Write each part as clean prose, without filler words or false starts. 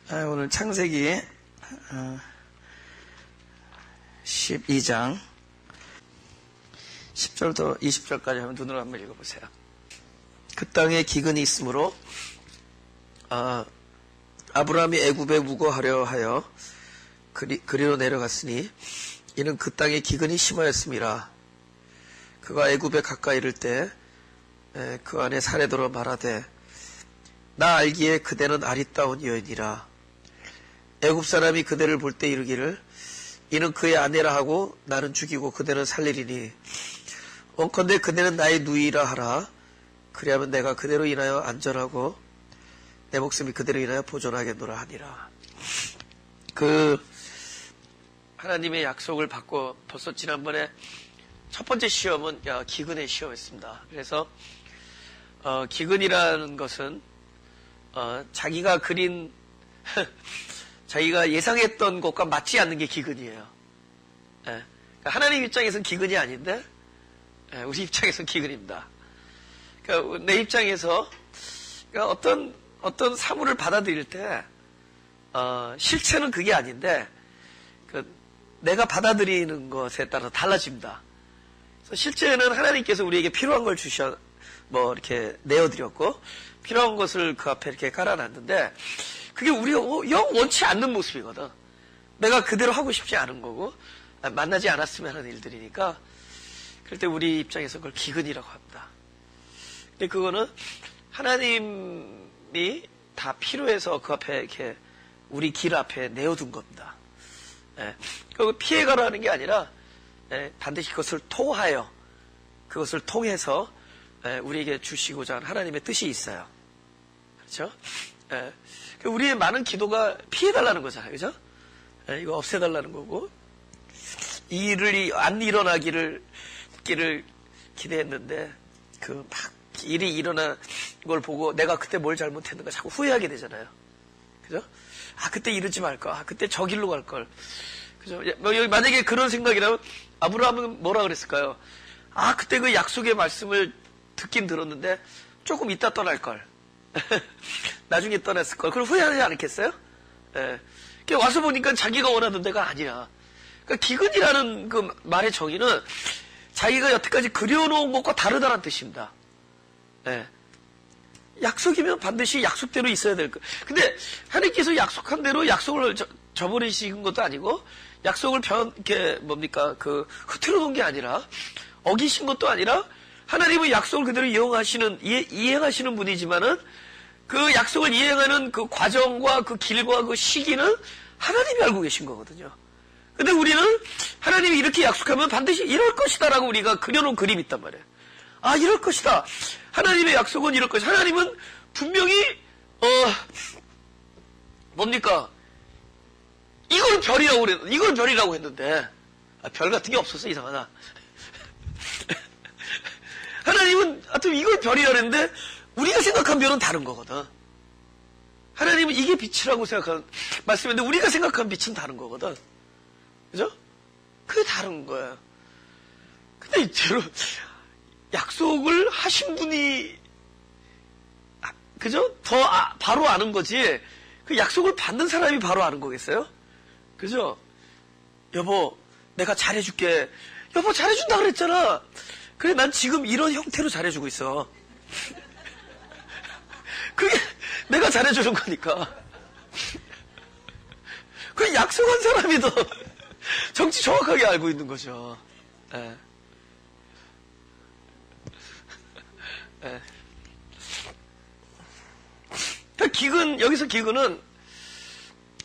오늘 창세기 12장 10절부터 20절까지 한번 눈으로 한번 읽어보세요. 그 땅에 기근이 있으므로 아브라함이 애굽에 무거하려 하여 그리로 내려갔으니 이는 그 땅에 기근이 심하였음이라. 그가 애굽에 가까이 이를 때 그 안에 사내들어 말하되 나 알기에 그대는 아리따운 여인이라. 애굽 사람이 그대를 볼 때 이르기를 이는 그의 아내라 하고 나는 죽이고 그대는 살리리니 원컨대 그대는 나의 누이라 하라. 그리하면 내가 그대로 인하여 안전하고 내 목숨이 그대로 인하여 보존하겠노라 하니라. 하나님의 약속을 받고 벌써 지난번에 첫 번째 시험은 기근의 시험이었습니다. 그래서 기근이라는 것은 자기가 그린 자기가 예상했던 것과 맞지 않는 게 기근이에요. 그러니까 하나님 입장에서는 기근이 아닌데 우리 입장에서는 기근입니다. 그러니까 내 입장에서 어떤 사물을 받아들일 때 실체는 그게 아닌데 내가 받아들이는 것에 따라 달라집니다. 그래서 실제는 하나님께서 우리에게 필요한 걸 이렇게 내어드렸고 필요한 것을 그 앞에 이렇게 깔아놨는데 그게 우리가 영 원치 않는 모습이거든. 내가 그대로 하고 싶지 않은 거고 만나지 않았으면 하는 일들이니까 그럴 때 우리 입장에서 그걸 기근이라고 합니다. 근데 그거는 하나님이 다 필요해서 그 앞에 이렇게 우리 길 앞에 내어둔 겁니다. 그 피해가라는 게 아니라 반드시 그것을 통하여 그것을 통해서 우리에게 주시고자 하는 하나님의 뜻이 있어요. 그렇죠? 우리의 많은 기도가 피해달라는 거잖아요. 그죠? 이거 없애달라는 거고 이 일이 안 일어나기를 기대했는데 일이 일어난 걸 보고 내가 그때 뭘 잘못했는가 자꾸 후회하게 되잖아요. 그죠? 그때 이러지 말걸. 그때 저 길로 갈걸. 그죠? 만약에 그런 생각이라면 아브라함은 뭐라 그랬을까요? 그때 그 약속의 말씀을 듣긴 들었는데 조금 이따 떠날걸. 나중에 떠났을걸. 그럼 후회하지 않겠어요? 와서 보니까 자기가 원하던 데가 아니야. 그러니까 기근이라는 그 말의 정의는 자기가 여태까지 그려놓은 것과 다르다는 뜻입니다. 약속이면 반드시 약속대로 있어야 될 거. 근데 하나님께서 약속한 대로 약속을 저버리신 것도 아니고 약속을 흐트러 놓은 게 아니라 어기신 것도 아니라 하나님은 약속을 그대로 이행하시는 분이지만은 그 약속을 이행하는 그 과정과 그 길과 그 시기는 하나님이 알고 계신 거거든요. 근데 우리는 하나님이 이렇게 약속하면 반드시 이럴 것이다라고 우리가 그려놓은 그림이 있단 말이에요. 이럴 것이다. 하나님의 약속은 이럴 것이다. 하나님은 분명히 이걸 별이라고 했는데 별 같은 게 없었어. 이상하다. 하나님은 하여튼 이걸 별이라고 했는데 우리가 생각한 별은 다른 거거든. 하나님은 이게 빛이라고 생각한 말씀인데 우리가 생각한 빛은 다른 거거든. 그죠? 그게 다른 거야. 근데 이제로 약속을 하신 분이 그죠? 바로 아는 거지. 그 약속을 받는 사람이 바로 아는 거겠어요? 그죠? 여보, 내가 잘해줄게. 여보, 잘해준다 그랬잖아. 그래, 난 지금 이런 형태로 잘해주고 있어. 그게 내가 잘해주는 거니까. 그 약속한 사람이 더 정치 정확하게 알고 있는 거죠. 여기서 기근은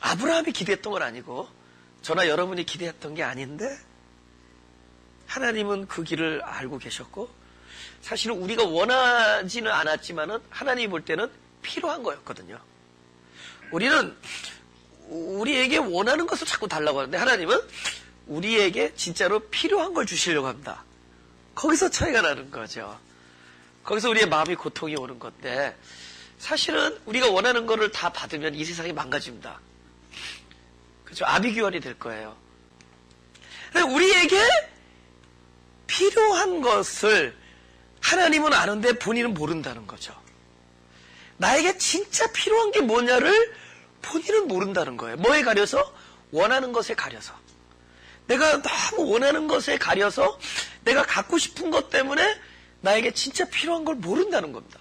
아브라함이 기대했던 건 아니고 저나 여러분이 기대했던 게 아닌데 하나님은 그 길을 알고 계셨고 사실은 우리가 원하지는 않았지만은 하나님이 볼 때는 필요한 거였거든요. 우리는 우리에게 원하는 것을 자꾸 달라고 하는데 하나님은 우리에게 진짜로 필요한 걸 주시려고 합니다. 거기서 차이가 나는 거죠. 거기서 우리의 마음이 고통이 오는 건데 사실은 우리가 원하는 거를 다 받으면 이 세상이 망가집니다. 그렇죠? 아비규환이 될 거예요. 우리에게 필요한 것을 하나님은 아는데 본인은 모른다는 거죠. 나에게 진짜 필요한 게 뭐냐를 본인은 모른다는 거예요. 뭐에 가려서? 원하는 것에 가려서. 내가 너무 원하는 것에 가려서 내가 갖고 싶은 것 때문에 나에게 진짜 필요한 걸 모른다는 겁니다.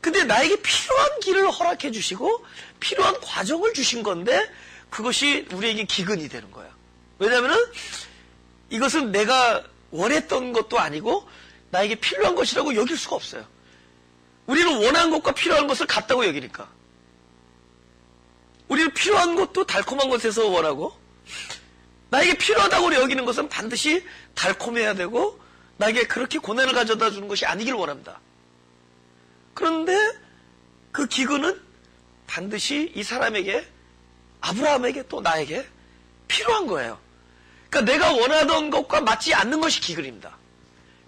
근데 나에게 필요한 길을 허락해 주시고 필요한 과정을 주신 건데 그것이 우리에게 기근이 되는 거예요. 왜냐하면 이것은 내가 원했던 것도 아니고 나에게 필요한 것이라고 여길 수가 없어요. 우리는 원하는 것과 필요한 것을 같다고 여기니까. 우리는 필요한 것도 달콤한 것에서 원하고 나에게 필요하다고 여기는 것은 반드시 달콤해야 되고 나에게 그렇게 고난을 가져다 주는 것이 아니길 원합니다. 그런데 그 기근은 반드시 이 사람에게, 아브라함에게 또 나에게 필요한 거예요. 그러니까 내가 원하던 것과 맞지 않는 것이 기근입니다.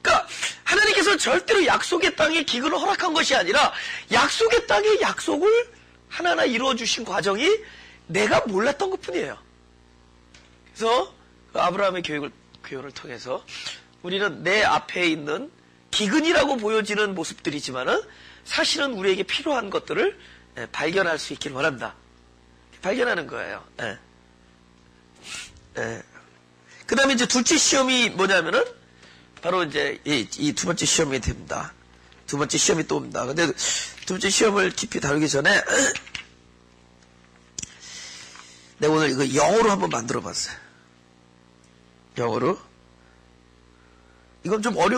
그러니까 하나님께서 절대로 약속의 땅에 기근을 허락한 것이 아니라 약속의 땅의 약속을 하나하나 이루어 주신 과정이 내가 몰랐던 것뿐이에요. 그래서 그 아브라함의 교훈을 통해서 우리는 내 앞에 있는 기근이라고 보여지는 모습들이지만은 사실은 우리에게 필요한 것들을 발견할 수 있길 원합니다. 발견하는 거예요. 그 다음에 이제 둘째 시험이 뭐냐면은 바로 이제 이 두 번째 시험이 됩니다. 두 번째 시험이 또 옵니다. 근데 두 번째 시험을 깊이 다루기 전에 내가 오늘 이거 영어로 한번 만들어 봤어요. 영어로. 이건 좀 뭐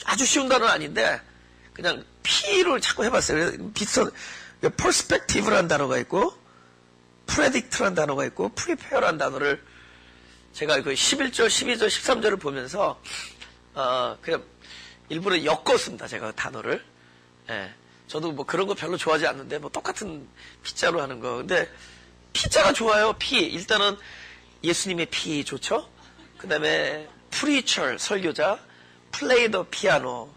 아주 쉬운 단어는 아닌데 그냥 P를 자꾸 해봤어요. 비슷한 perspective라는 단어가 있고 predict라는 단어가 있고 prepare라는 단어를 제가 그 11절, 12절, 13절을 보면서 그냥 일부러 엮었습니다. 제가 단어를. 예. 저도 뭐 그런 거 별로 좋아하지 않는데 뭐 똑같은 P자로 하는 거. 근데 P자가 좋아요. P. 일단은 예수님의 P 좋죠? 그 다음에 preacher, 설교자, play the piano,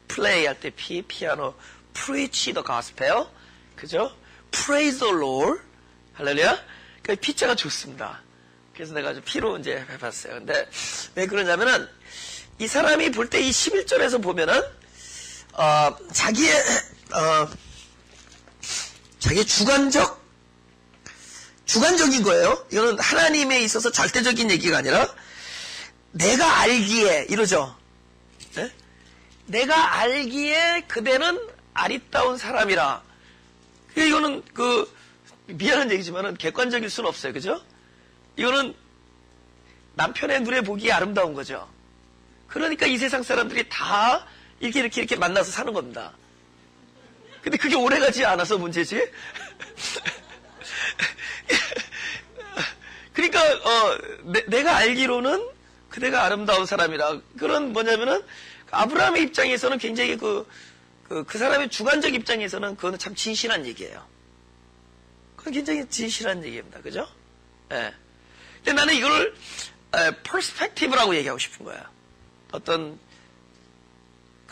play 할 때 P, 피아노, preach the gospel, 그죠? praise the Lord, 할렐루야. 그러니까 P자가 좋습니다. 그래서 내가 좀 P로 이제 해봤어요. 근데 왜 그러냐면은 이 사람이 볼 때 이 11절에서 보면은 자기의 주관적인 거예요. 이거는 하나님에 있어서 절대적인 얘기가 아니라 내가 알기에 이러죠. 네? 내가 알기에 그대는 아리따운 사람이라. 이거는 미안한 얘기지만은 객관적일 수는 없어요. 그죠? 이거는 남편의 눈에 보기에 아름다운 거죠. 그러니까 이 세상 사람들이 다 이렇게 만나서 사는 겁니다. 근데 그게 오래가지 않아서 문제지. 그러니까 내가 알기로는 그대가 아름다운 사람이라. 그런 뭐냐면은 아브라함의 입장에서는 굉장히 그 사람의 주관적 입장에서는 그거는 참 진실한 얘기예요. 그건 굉장히 진실한 얘기입니다. 그죠? 예. 근데 나는 이걸 perspective라고 얘기하고 싶은 거야. 그건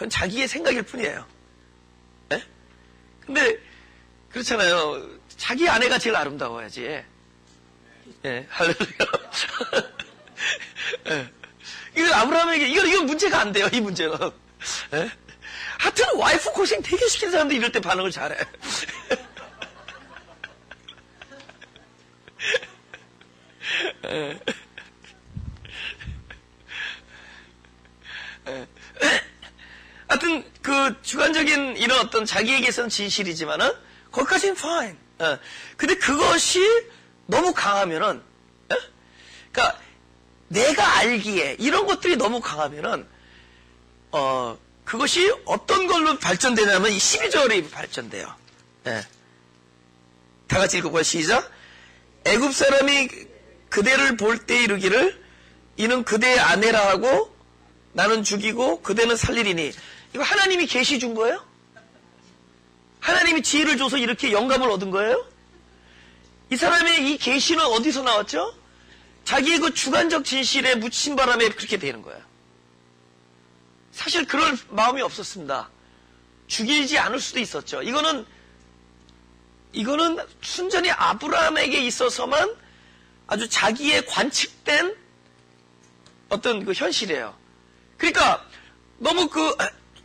자기의 생각일 뿐이에요. 예? 근데 그렇잖아요. 자기 아내가 제일 아름다워야지. 예, 할렐루야. 예. 이거 아브라함에게 이건 문제가 안 돼요. 이 문제는. 예? 하여튼 와이프 고생 되게 시키는 사람들이 이럴 때 반응을 잘해. 예. 예. 하여튼 그 주관적인 이런 어떤 자기에게서는 진실이지만은 거기까지는 fine. 근데 그것이 너무 강하면은, 그러니까 내가 알기에 이런 것들이 너무 강하면은 그것이 어떤 걸로 발전되냐면 이 12절이 발전돼요. 예. 다 같이 읽어봐요. 시작. 애굽 사람이 그대를 볼 때 이르기를 이는 그대의 아내라 하고 나는 죽이고 그대는 살리리니. 이거 하나님이 계시 준 거예요? 하나님이 지혜를 줘서 이렇게 영감을 얻은 거예요? 이 사람의 이 계시는 어디서 나왔죠? 자기의 그 주관적 진실에 묻힌 바람에 그렇게 되는 거예요. 사실 그럴 마음이 없었습니다. 죽이지 않을 수도 있었죠. 이거는 순전히 아브라함에게 있어서만 아주 자기의 관측된 어떤 그 현실이에요. 그러니까 너무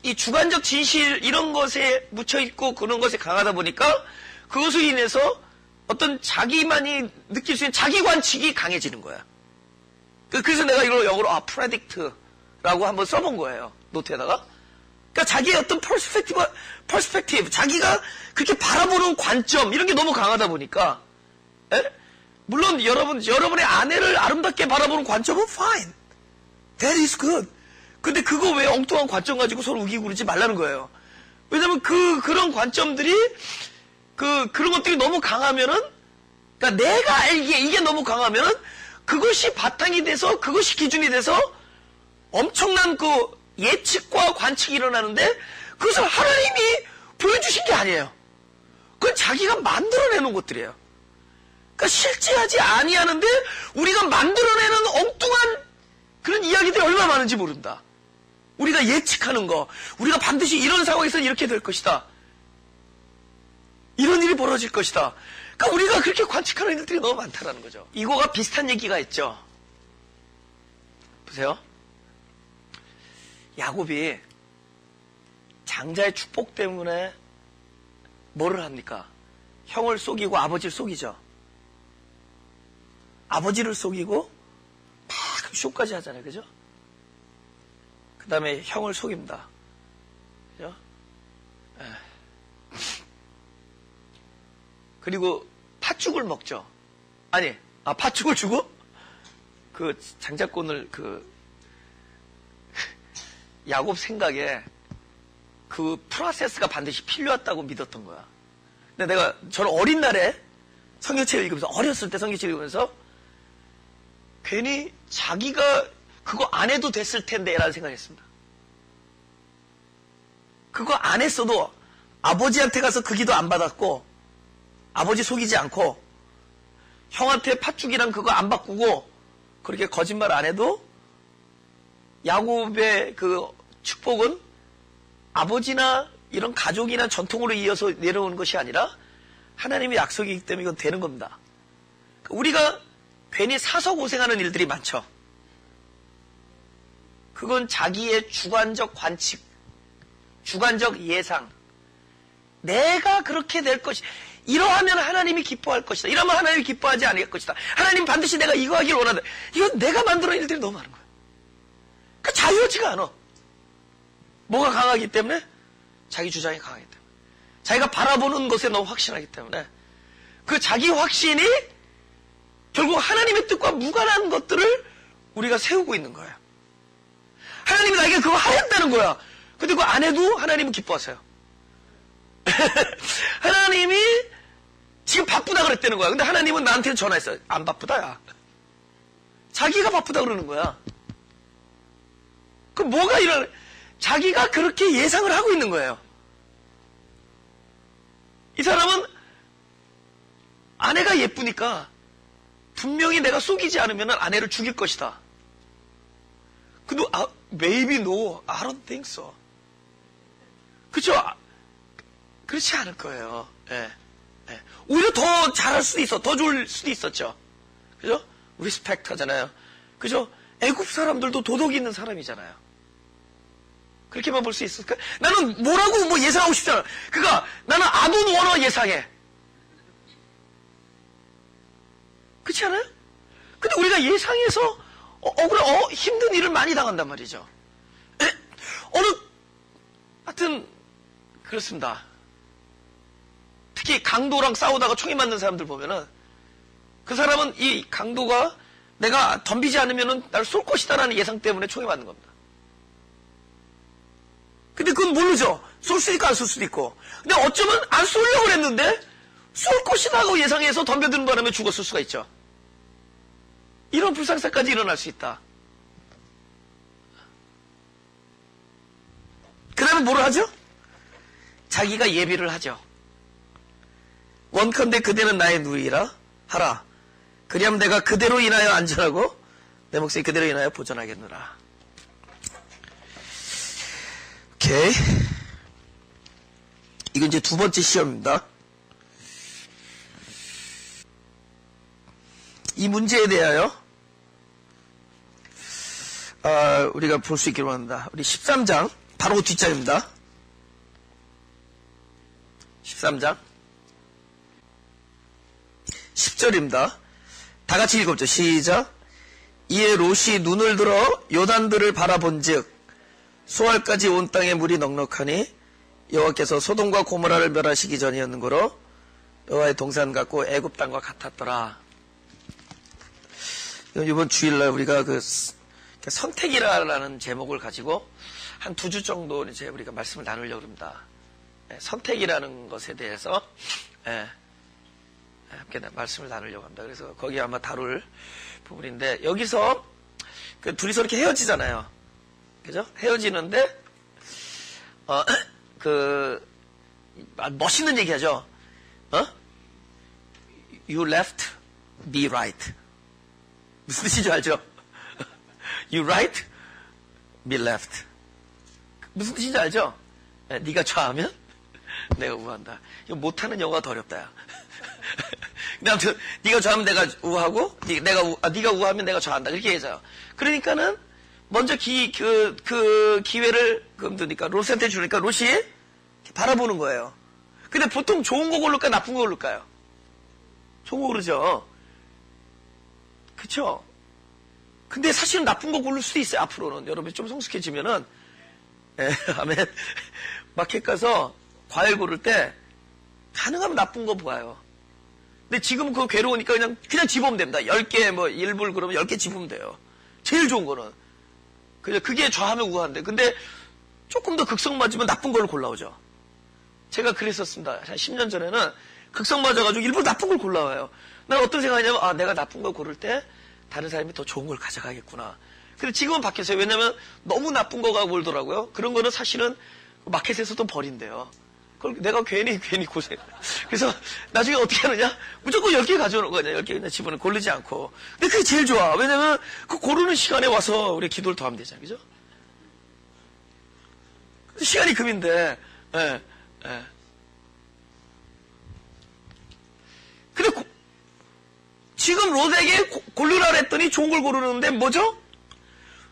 이 주관적 진실 이런 것에 묻혀있고 그런 것에 강하다 보니까 그것으로 인해서 어떤 자기만이 느낄 수 있는 자기 관측이 강해지는 거야. 그래서 내가 이걸 영어로 predict라고 한번 써본 거예요. 노트에다가. 그러니까 자기의 어떤 perspective, 자기가 그렇게 바라보는 관점 이런 게 너무 강하다 보니까, 에? 물론 여러분의 아내를 아름답게 바라보는 관점은 fine, that is good. 근데 그거 왜 엉뚱한 관점 가지고 서로 우기고 그러지 말라는 거예요. 왜냐면 그런 관점들이 그런 것들이 너무 강하면은, 그러니까 내가 알기에 이게 너무 강하면은 그것이 바탕이 돼서 그것이 기준이 돼서 엄청난 예측과 관측이 일어나는데 그것을 하나님이 보여주신 게 아니에요. 그건 자기가 만들어내는 것들이에요. 그러니까 실제하지 아니하는데 우리가 만들어내는 엉뚱한 그런 이야기들이 얼마나 많은지 모른다. 우리가 예측하는 거, 우리가 반드시 이런 상황에서 이렇게 될 것이다. 이런 일이 벌어질 것이다. 그러니까 우리가 그렇게 관측하는 일들이 너무 많다는 거죠. 이거가 비슷한 얘기가 있죠. 보세요. 야곱이 장자의 축복 때문에 뭐를 합니까? 형을 속이고 아버지를 속이죠. 아버지를 속이고 막 쇼까지 하잖아요. 그죠? 그 다음에 형을 속입니다. 그죠? 그리고 팥죽을 먹죠. 아니, 팥죽을 주고 그 장자권을 야곱 생각에 그 프로세스가 반드시 필요하다고 믿었던 거야. 근데 저는 어린 날에 성경책을 읽으면서, 어렸을 때 성경책을 읽으면서 괜히 자기가 그거 안 해도 됐을 텐데 라는 생각을 했습니다. 그거 안 했어도 아버지한테 가서 그 기도 안 받았고 아버지 속이지 않고 형한테 팥죽이랑 그거 안 바꾸고 그렇게 거짓말 안 해도 야곱의 그 축복은 아버지나 이런 가족이나 전통으로 이어서 내려오는 것이 아니라 하나님의 약속이기 때문에 이건 되는 겁니다. 우리가 괜히 사서 고생하는 일들이 많죠. 그건 자기의 주관적 관측, 주관적 예상. 내가 그렇게 될 것이, 이러하면 하나님이 기뻐할 것이다. 이러면 하나님이 기뻐하지 않을 것이다. 하나님 반드시 내가 이거 하길 원한다. 이건 내가 만들어낸 일들이 너무 많은 거야. 그러니까 자유롭지가 않아. 뭐가 강하기 때문에? 자기 주장이 강하기 때문에. 자기가 바라보는 것에 너무 확신하기 때문에. 그 자기 확신이 결국 하나님의 뜻과 무관한 것들을 우리가 세우고 있는 거예요. 하나님이 나에게 그거 하겠다는 거야. 근데 그거 안 해도 하나님은 기뻐하세요. 하나님이 지금 바쁘다 그랬다는 거야. 근데 하나님은 나한테 전화했어요. 안 바쁘다, 야. 자기가 바쁘다 그러는 거야. 그럼 뭐가 자기가 그렇게 예상을 하고 있는 거예요. 이 사람은 아내가 예쁘니까 분명히 내가 속이지 않으면 아내를 죽일 것이다. 근데 maybe no, I don't think so. 그렇죠? 그렇지 않을 거예요. 예. 예. 오히려 더 잘할 수도 있어. 더 좋을 수도 있었죠. 그죠? 리스펙트 하잖아요. 그죠? 애굽 사람들도 도덕이 있는 사람이잖아요. 그렇게만 볼 수 있을까? 나는 뭐라고 예상하고 싶지 않아. 그러니까 나는 아돈 원어 예상해. 그렇지 않아요? 근데 우리가 예상해서 힘든 일을 많이 당한단 말이죠. 하여튼 그렇습니다. 특히 강도랑 싸우다가 총이 맞는 사람들 보면은 그 사람은 이 강도가 내가 덤비지 않으면은 날 쏠 것이다라는 예상 때문에 총이 맞는 겁니다. 근데 그건 모르죠. 쏠 수도 있고 안 쏠 수도 있고. 근데 어쩌면 안 쏠려고 했는데 쏠 것이다 하고 예상해서 덤벼드는 바람에 죽었을 수가 있죠. 이런 불상사까지 일어날 수 있다. 그 다음에 뭐를 하죠? 자기가 예비를 하죠. 원컨대 그대는 나의 누이라 하라. 그리하면 내가 그대로 인하여 안전하고 내 몫이 그대로 인하여 보존하겠노라. 오케이. 이건 이제 두 번째 시험입니다. 이 문제에 대하여 우리가 볼 수 있기로 합니다. 우리 13장 바로 그 뒷장입니다. 13장 10절입니다. 다 같이 읽어보죠. 시작. 이에 롯이 눈을 들어 요단들을 바라본즉 수알까지 온 땅에 물이 넉넉하니 여호와께서 소돔과 고모라를 멸하시기 전이었는고로 여호와의 동산 같고 애굽 땅과 같았더라. 이번 주일날 우리가 그 선택이라는 제목을 가지고 한 2주 정도 이제 우리가 말씀을 나누려고 합니다. 선택이라는 것에 대해서 함께 말씀을 나누려고 합니다. 그래서 거기 아마 다룰 부분인데, 여기서 그 둘이서 이렇게 헤어지잖아요. 그죠? 헤어지는데 멋있는 얘기하죠. You left, me right. 무슨 뜻인지 알죠? You right, me left. 무슨 뜻인지 알죠? 네가 좌하면 내가 우한다. 이거 못하는 영어가 더 어렵다. 야. 근데 아무튼 네가 좌하면 내가 우하고 네가 우하면 내가 좌한다. 이렇게 얘기해요. 그러니까는 먼저 그 기회를 그러니까 롯한테 주니까 롯이 바라보는 거예요. 근데 보통 좋은 거 고를까 나쁜 거 고를까요? 좋은 거 고르죠. 그쵸? 근데 사실은 나쁜 거 고를 수도 있어요. 앞으로는 여러분이 좀 성숙해지면은 아멘. 마켓 가서 과일 고를 때 가능하면 나쁜 거 보아요. 근데 지금은 그거 괴로우니까 그냥 집으면 됩니다. 10개 뭐 1불 그러면 10개 집으면 돼요. 제일 좋은 거는. 그게 좌하면 우한데. 근데 조금 더 극성 맞으면 나쁜 걸 골라오죠. 제가 그랬었습니다. 한 10년 전에는 극성 맞아가지고 일부러 나쁜 걸 골라와요. 난 어떤 생각이냐면, 내가 나쁜 걸 고를 때 다른 사람이 더 좋은 걸 가져가겠구나. 근데 지금은 바뀌었어요. 왜냐면 너무 나쁜 거가 몰더라고요. 그런 거는 사실은 마켓에서도 버린대요. 그걸 내가 괜히 고생. 그래서 나중에 어떻게 하느냐? 무조건 10개 가져오는 거냐. 10개 그냥 집어는 고르지 않고. 근데 그게 제일 좋아. 왜냐면 그 고르는 시간에 와서 우리 기도를 더 하면 되잖아요. 그죠? 시간이 금인데, 근데 지금 롯에게 고르라 그랬더니 좋은 걸 고르는데 뭐죠?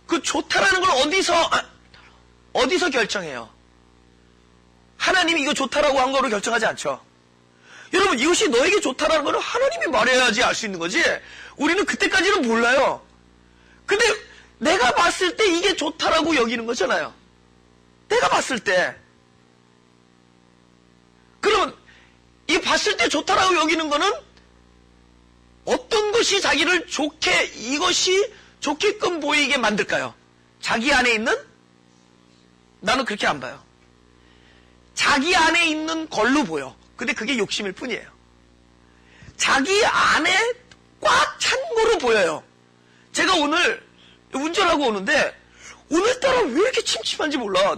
그 좋다라는 걸 어디서 결정해요? 하나님이 이거 좋다라고 한 거로 결정하지 않죠. 여러분, 이것이 너에게 좋다라는 거는 하나님이 말해야지 알 수 있는 거지. 우리는 그때까지는 몰라요. 근데 내가 봤을 때 이게 좋다라고 여기는 거잖아요. 내가 봤을 때. 그러면 이 봤을 때 좋다라고 여기는 거는 어떤 것이 자기를 이것이 좋게끔 보이게 만들까요? 자기 안에 있는? 나는 그렇게 안 봐요. 자기 안에 있는 걸로 보여. 근데 그게 욕심일 뿐이에요. 자기 안에 꽉 찬 거로 보여요. 제가 오늘 운전하고 오는데 오늘따라 왜 이렇게 침침한지 몰라.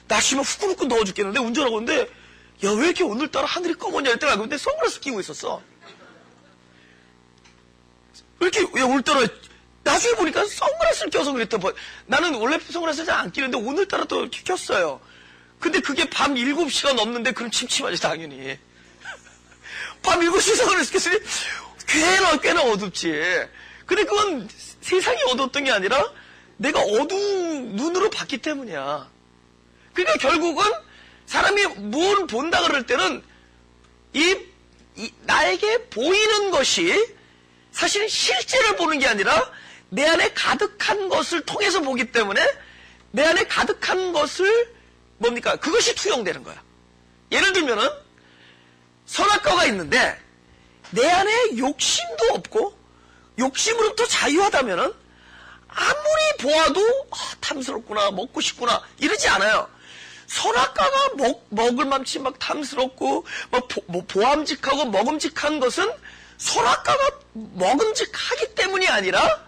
날씨만 후끈후끈 더워 죽겠는데 운전하고 오는데 야, 왜 이렇게 오늘따라 하늘이 검었냐 했더니 알고 근데 선글라스 끼고 있었어. 왜 이렇게 오늘따라 나중에 보니까 선글라스를 껴서 그랬다. 나는 원래 선글라스 잘 안 끼는데 오늘따라 또 이렇게 꼈어요. 근데 그게 밤 7시가 넘는데 그럼 침침하지 당연히. 밤 7시에 선글라스 꼈으니 꽤나 어둡지. 근데 그건 세상이 어두웠던 게 아니라 내가 어두운 눈으로 봤기 때문이야. 그러니까 결국은 사람이 뭘 본다 그럴 때는 나에게 보이는 것이 사실은 실제를 보는 게 아니라 내 안에 가득한 것을 통해서 보기 때문에 내 안에 가득한 것을 뭡니까? 그것이 투영되는 거야. 예를 들면은 선악과가 있는데 내 안에 욕심도 없고 욕심으로부터 자유하다면은 아무리 보아도 탐스럽구나 먹고 싶구나 이러지 않아요. 선악과가 먹을 만치 막 탐스럽고 보암직하고 먹음직한 것은 선악과가 먹음직하기 때문이 아니라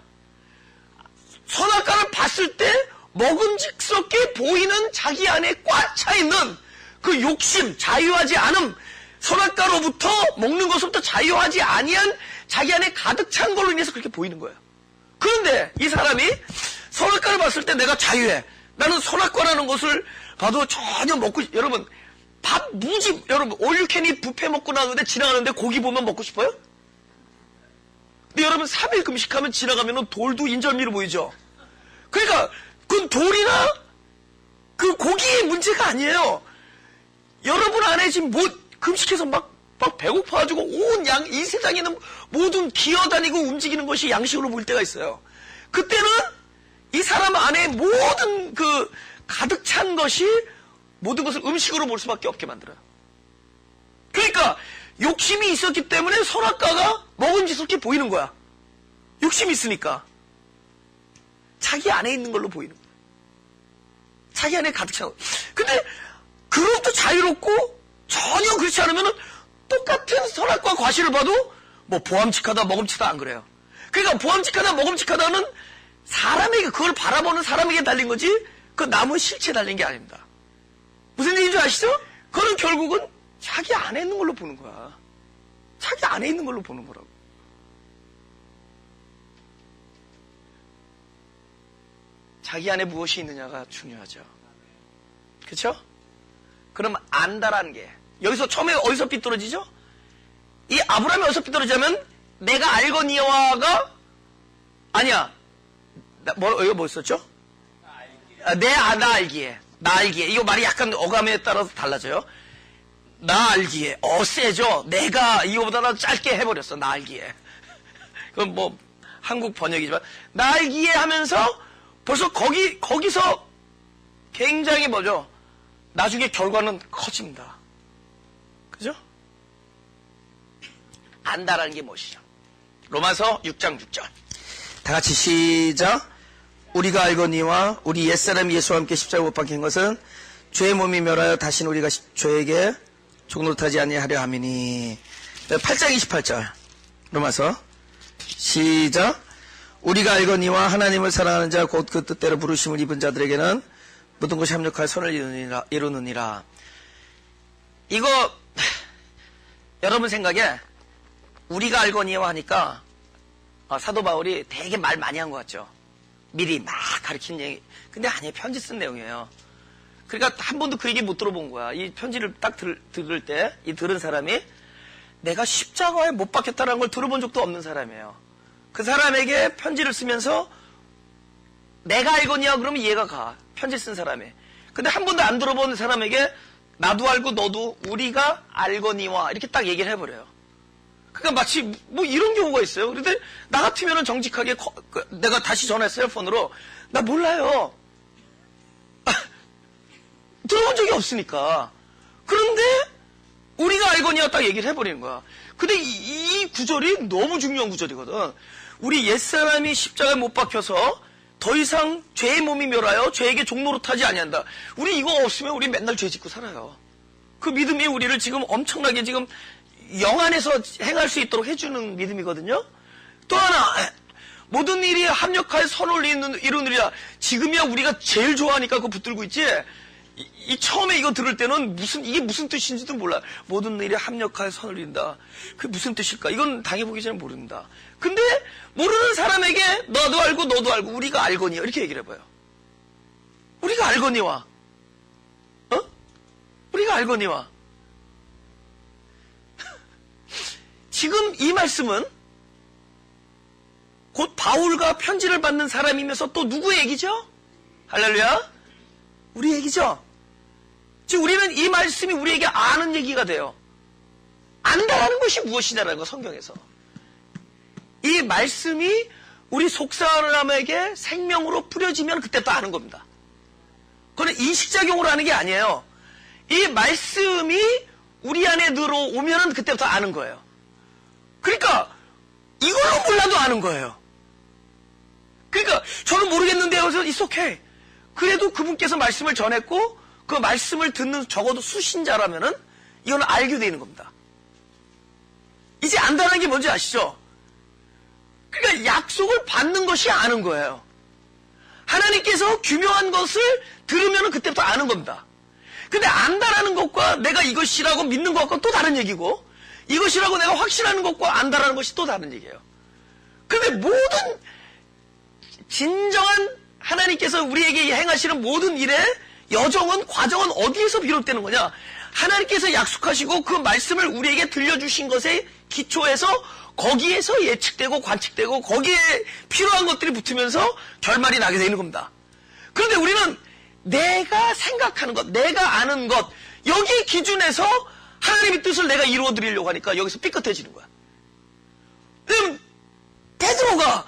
선악과를 봤을 때 먹음직스럽게 보이는 자기 안에 꽉 차 있는 그 욕심, 자유하지 않음, 선악과로부터 먹는 것부터 자유하지 아니한 자기 안에 가득 찬 걸로 인해서 그렇게 보이는 거예요. 그런데 이 사람이 선악과를 봤을 때 내가 자유해. 나는 선악과라는 것을 봐도 전혀 여러분 밥 무지 여러분 올유캔이 뷔페 먹고 나오는데 지나가는데 고기 보면 먹고 싶어요? 근데 여러분 3일 금식하면 지나가면 돌도 인절미로 보이죠? 그러니까 그건 돌이나 그 고기의 문제가 아니에요. 여러분 안에 지금 금식해서 막 막 배고파가지고 이 세상에 있는 모든 기어다니고 움직이는 것이 양식으로 보일 때가 있어요. 그때는 이 사람 안에 모든 그 가득 찬 것이 모든 것을 음식으로 볼 수밖에 없게 만들어요. 그러니까 욕심이 있었기 때문에 선악과가 먹음직스럽게 보이는 거야. 욕심이 있으니까. 자기 안에 있는 걸로 보이는 거야. 자기 안에 가득 찬 거. 근데 그로부터 자유롭고 전혀 그렇지 않으면 똑같은 선악과 과실을 봐도 뭐 보암직하다 먹음직하다 안 그래요. 그러니까 보암직하다 먹음직하다는 사람에게, 그걸 바라보는 사람에게 달린 거지 그 나무 실체에 달린 게 아닙니다. 무슨 얘기인 줄 아시죠? 그거는 결국은 자기 안에 있는 걸로 보는 거야. 자기 안에 있는 걸로 보는 거라고. 자기 안에 무엇이 있느냐가 중요하죠. 그렇죠? 그럼 안다라는 게 여기서 처음에 어디서 삐뚤어지죠? 이 아브라함이 어디서 삐뚤어지냐면 내가 알거니와가 아니야. 이거 뭐 썼죠? 나 알기에. 이거 말이 약간 어감에 따라서 달라져요. 나 알기에. 세죠? 내가 이거보다 짧게 해버렸어. 나 알기에. 그건 뭐 한국 번역이지만 나 알기에 하면서 벌써 거기서 굉장히 뭐죠? 나중에 결과는 커집니다. 그죠? 안다라는 게 무엇이죠? 로마서 6장 6절. 다 같이 시작. 우리가 알거니와 우리 옛사람 예수와 함께 십자가 못 박힌 것은 죄의 몸이 멸하여 다시는 우리가 죄에게 종노릇하지 아니하려 함이니. 8장 28절. 로마서 시작. 우리가 알거니와 하나님을 사랑하는 자 곧 그 뜻대로 부르심을 입은 자들에게는 모든 것이 합력하여 선을 이루느니라. 이거 여러분 생각에 우리가 알거니와 하니까 사도 바울이 되게 말 많이 한 것 같죠. 미리 막 가르친 얘기. 근데 아니에요. 편지 쓴 내용이에요. 그러니까 한 번도 그 얘기 못 들어본 거야. 이 편지를 딱 들을 때 이 들은 사람이 내가 십자가에 못 박혔다는 걸 들어본 적도 없는 사람이에요. 그 사람에게 편지를 쓰면서 내가 알거니와 그러면 이해가 가. 편지 쓴 사람이. 근데 한 번도 안 들어본 사람에게 나도 알고 너도 우리가 알거니와 이렇게 딱 얘기를 해버려요. 그러니까 마치 뭐 이런 경우가 있어요. 그런데 나 같으면 정직하게 내가 다시 전화했어요. 폰으로. 나 몰라요. 들어본 적이 없으니까. 그런데 우리가 알거니와 딱 얘기를 해버리는 거야. 근데 이 구절이 너무 중요한 구절이거든. 우리 옛사람이 십자가에 못 박혀서 더 이상 죄의 몸이 멸하여 죄에게 종노릇하지 아니한다. 우리 이거 없으면 우리 맨날 죄 짓고 살아요. 그 믿음이 우리를 지금 엄청나게 지금 영 안에서 행할 수 있도록 해주는 믿음이거든요. 또 하나, 모든 일이 합력하여 선을 이루느니라. 지금이야 우리가 제일 좋아하니까 그거 붙들고 있지. 이 처음에 이거 들을 때는 이게 무슨 뜻인지도 몰라. 모든 일이 합력하여 선을 이룬다. 그게 무슨 뜻일까? 이건 당해보기 전에 모릅니다. 근데 모르는 사람에게 너도 알고 우리가 알거니와 이렇게 얘기를 해봐요. 우리가 알거니와. 우리가 알거니와. 지금 이 말씀은 곧 바울과 편지를 받는 사람이면서 또 누구의 얘기죠? 할렐루야. 우리 얘기죠. 즉 우리는 이 말씀이 우리에게 아는 얘기가 돼요. 안다라는 것이 무엇이냐라는 거 성경에서. 이 말씀이 우리 속사람에게 생명으로 뿌려지면 그때부터 아는 겁니다. 그건 인식작용으로 하는 게 아니에요. 이 말씀이 우리 안에 들어오면 그때부터 아는 거예요. 그러니까 이걸로 몰라도 아는 거예요. 그러니까 저는 모르겠는데요. 그래서 it's okay. 그래도 그분께서 말씀을 전했고 그 말씀을 듣는 적어도 수신자라면은 이건 알게 되는 겁니다. 이제 안다는 게 뭔지 아시죠? 그러니까 약속을 받는 것이 아는 거예요. 하나님께서 규명한 것을 들으면 그때부터 아는 겁니다. 근데 안다라는 것과 내가 이것이라고 믿는 것과 또 다른 얘기고 이것이라고 내가 확신하는 것과 안다라는 것이 또 다른 얘기예요. 그런데 모든 진정한 하나님께서 우리에게 행하시는 모든 일의 여정은 과정은 어디에서 비롯되는 거냐? 하나님께서 약속하시고 그 말씀을 우리에게 들려주신 것에 기초해서 거기에서 예측되고 관측되고 거기에 필요한 것들이 붙으면서 결말이 나게 되는 겁니다. 그런데 우리는 내가 생각하는 것, 내가 아는 것 여기 기준에서 하나님의 뜻을 내가 이루어 드리려고 하니까 여기서 삐끗해지는 거야. 베드로가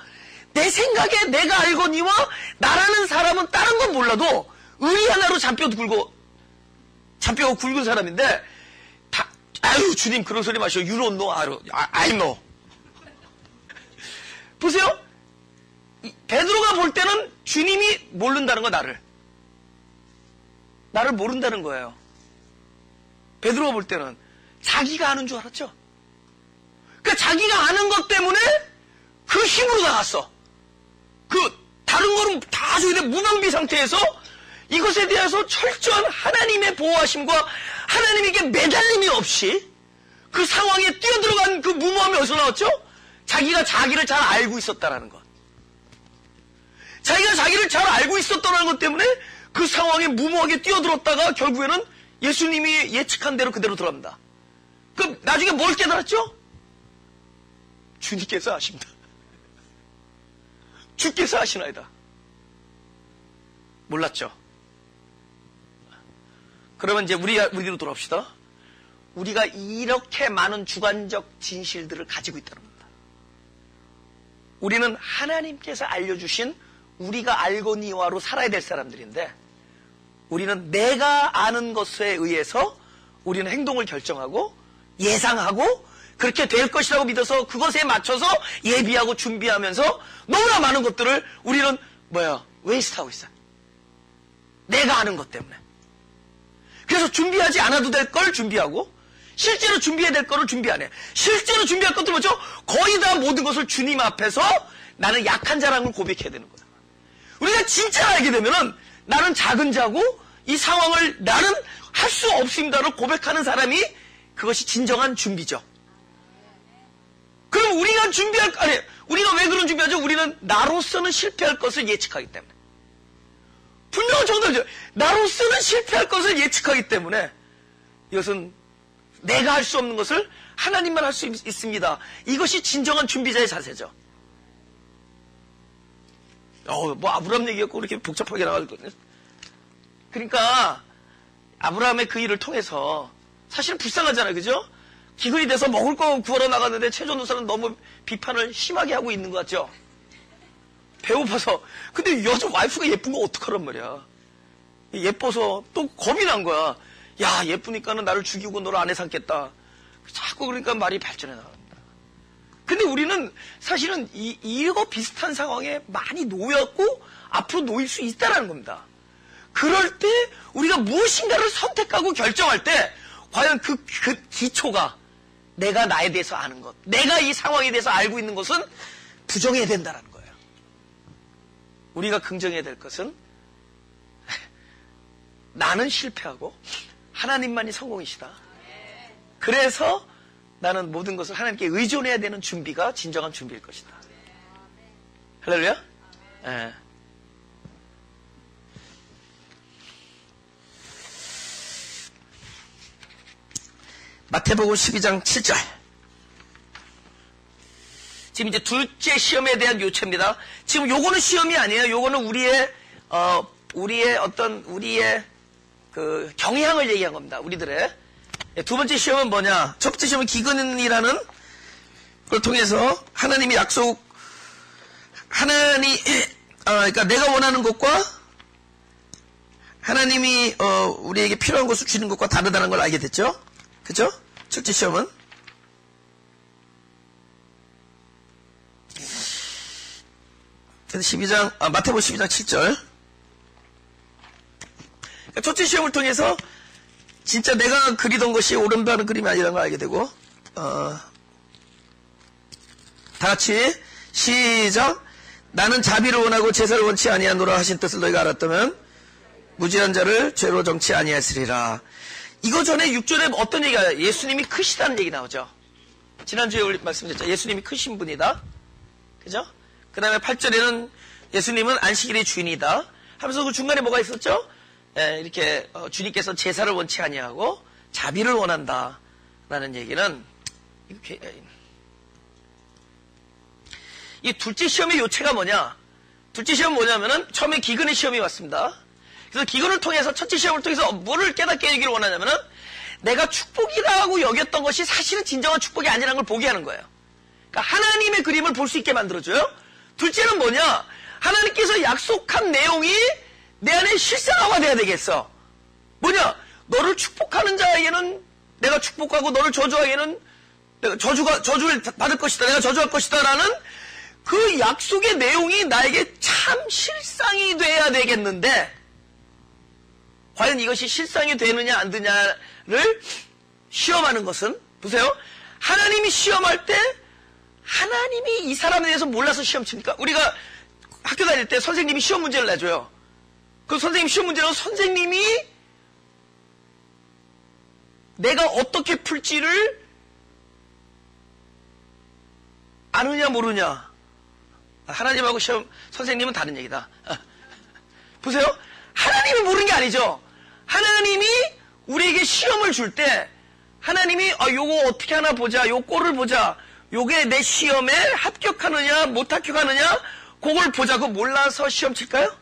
내 생각에 내가 알거니와 나라는 사람은 다른 건 몰라도 의리 하나로 잔뼈가 굵은 사람인데 아유 주님 그런 소리 마시오. You don't know, I know. 보세요. 베드로가 볼 때는 주님이 모른다는 거 나를 모른다는 거예요. 베드로가 볼 때는 자기가 아는 줄 알았죠. 그러니까 자기가 아는 것 때문에 그 힘으로 나갔어. 다른 거는 다 저기 무방비 상태에서 이것에 대해서 철저한 하나님의 보호하심과 하나님에게 매달림이 없이 그 상황에 뛰어들어간 그 무모함이 어디서 나왔죠? 자기가 자기를 잘 알고 있었다라는 것. 자기가 자기를 잘 알고 있었다는 것 때문에 그 상황에 무모하게 뛰어들었다가 결국에는 예수님이 예측한 대로 그대로 들어갑니다. 그럼 나중에 뭘 깨달았죠? 주님께서 하십니다. 주께서 하시나이다. 몰랐죠. 그러면 이제 우리로 돌아옵시다. 우리가 이렇게 많은 주관적 진실들을 가지고 있다는 겁니다. 우리는 하나님께서 알려주신 우리가 알거니와로 살아야 될 사람들인데 우리는 내가 아는 것에 의해서 우리는 행동을 결정하고 예상하고 그렇게 될 것이라고 믿어서 그것에 맞춰서 예비하고 준비하면서 너무나 많은 것들을 우리는 웨이스트하고 있어요. 내가 아는 것 때문에. 그래서 준비하지 않아도 될 걸 준비하고 실제로 준비해야 될 거를 준비 안 해. 실제로 준비할 것들 뭐죠? 거의 다 모든 것을 주님 앞에서 나는 약한 자라는 걸 고백해야 되는 거야. 우리가 진짜 알게 되면은 나는 작은 자고 이 상황을 나는 할 수 없습니다를 고백하는 사람이 그것이 진정한 준비죠. 그럼 우리가 우리가 왜 그런 준비하죠? 우리는 나로서는 실패할 것을 예측하기 때문에. 분명한 정답이죠. 나로서는 실패할 것을 예측하기 때문에 이것은 내가 할 수 없는 것을 하나님만 할 수 있습니다. 이것이 진정한 준비자의 자세죠. 아브라함 얘기였고 그렇게 복잡하게 나가거든요. 그러니까 아브라함의 그 일을 통해서 사실은 불쌍하잖아요. 그죠? 기근이 돼서 먹을 거 구하러 나갔는데 최전도사는 너무 비판을 심하게 하고 있는 것 같죠? 배고파서. 근데 여자 와이프가 예쁜 거 어떡하란 말이야. 예뻐서 또 겁이 난 거야. 야, 예쁘니까는 나를 죽이고 너를 아내 삼겠다. 자꾸 그러니까 말이 발전해 나간다. 근데 우리는 사실은 이거 비슷한 상황에 많이 놓였고 앞으로 놓일 수 있다는 겁니다. 그럴 때 우리가 무엇인가를 선택하고 결정할 때 과연 그 기초가 내가 나에 대해서 아는 것, 내가 이 상황에 대해서 알고 있는 것은 부정해야 된다는 거예요. 우리가 긍정해야 될 것은 나는 실패하고 하나님만이 성공이시다. 그래서 나는 모든 것을 하나님께 의존해야 되는 준비가 진정한 준비일 것이다. 할렐루야? 네. 마태복음 12장 7절. 지금 이제 둘째 시험에 대한 요체입니다. 지금 요거는 시험이 아니에요. 요거는 우리의 그 경향을 얘기한 겁니다. 우리들의. 두 번째 시험은 뭐냐? 첫 번째 시험은 기근이라는 걸 통해서 하나님이 그러니까 내가 원하는 것과 하나님이 우리에게 필요한 것을 주는 것과 다르다는 걸 알게 됐죠? 그죠? 첫째 시험은. 그래서 마태복음 12장 7절. 그러니까 첫째 시험을 통해서 진짜 내가 그리던 것이 옳은다는 그림이 아니라는 걸 알게 되고, 다 같이 시작. 나는 자비를 원하고 제사를 원치 아니하노라 하신 뜻을 너희가 알았다면 무지한 자를 죄로 정치 아니하시리라. 이거 전에 6절에 어떤 얘기가 예수님이 크시다는 얘기 나오죠. 지난주에 우리 말씀드렸죠. 예수님이 크신 분이다. 그죠? 그 다음에 8절에는 예수님은 안식일의 주인이다 하면서 그 중간에 뭐가 있었죠? 이렇게 주님께서 제사를 원치 아니하고 자비를 원한다 라는 얘기는 이 둘째 시험의 요체가 뭐냐? 둘째 시험은 뭐냐면은 처음에 기근의 시험이 왔습니다. 그래서 기근을 통해서 첫째 시험을 통해서 뭐를 깨닫게 해주기를 원하냐면은 내가 축복이라고 여겼던 것이 사실은 진정한 축복이 아니라는 걸 보게 하는 거예요. 그러니까 하나님의 그림을 볼 수 있게 만들어줘요. 둘째는 뭐냐? 하나님께서 약속한 내용이 내 안에 실상화돼야 되겠어. 뭐냐? 너를 축복하는 자에게는 내가 축복하고 너를 저주하기에는 내가 저주를 받을 것이다. 내가 저주할 것이다. 라는 그 약속의 내용이 나에게 참 실상이 돼야 되겠는데, 과연 이것이 실상이 되느냐 안 되느냐를 시험하는 것은, 보세요. 하나님이 시험할 때 하나님이 이 사람에 대해서 몰라서 시험 칩니까? 우리가 학교 다닐 때 선생님이 시험 문제를 내줘요. 그 선생님 시험 문제는 선생님이 내가 어떻게 풀지를 아느냐 모르냐. 하나님하고 시험 선생님은 다른 얘기다. 보세요. 하나님이 모르는 게 아니죠. 하나님이 우리에게 시험을 줄 때 하나님이 요거 어떻게 하나 보자. 요 꼴을 보자. 요게 내 시험에 합격하느냐 못 합격하느냐 그걸 보자. 그거 몰라서 시험 칠까요?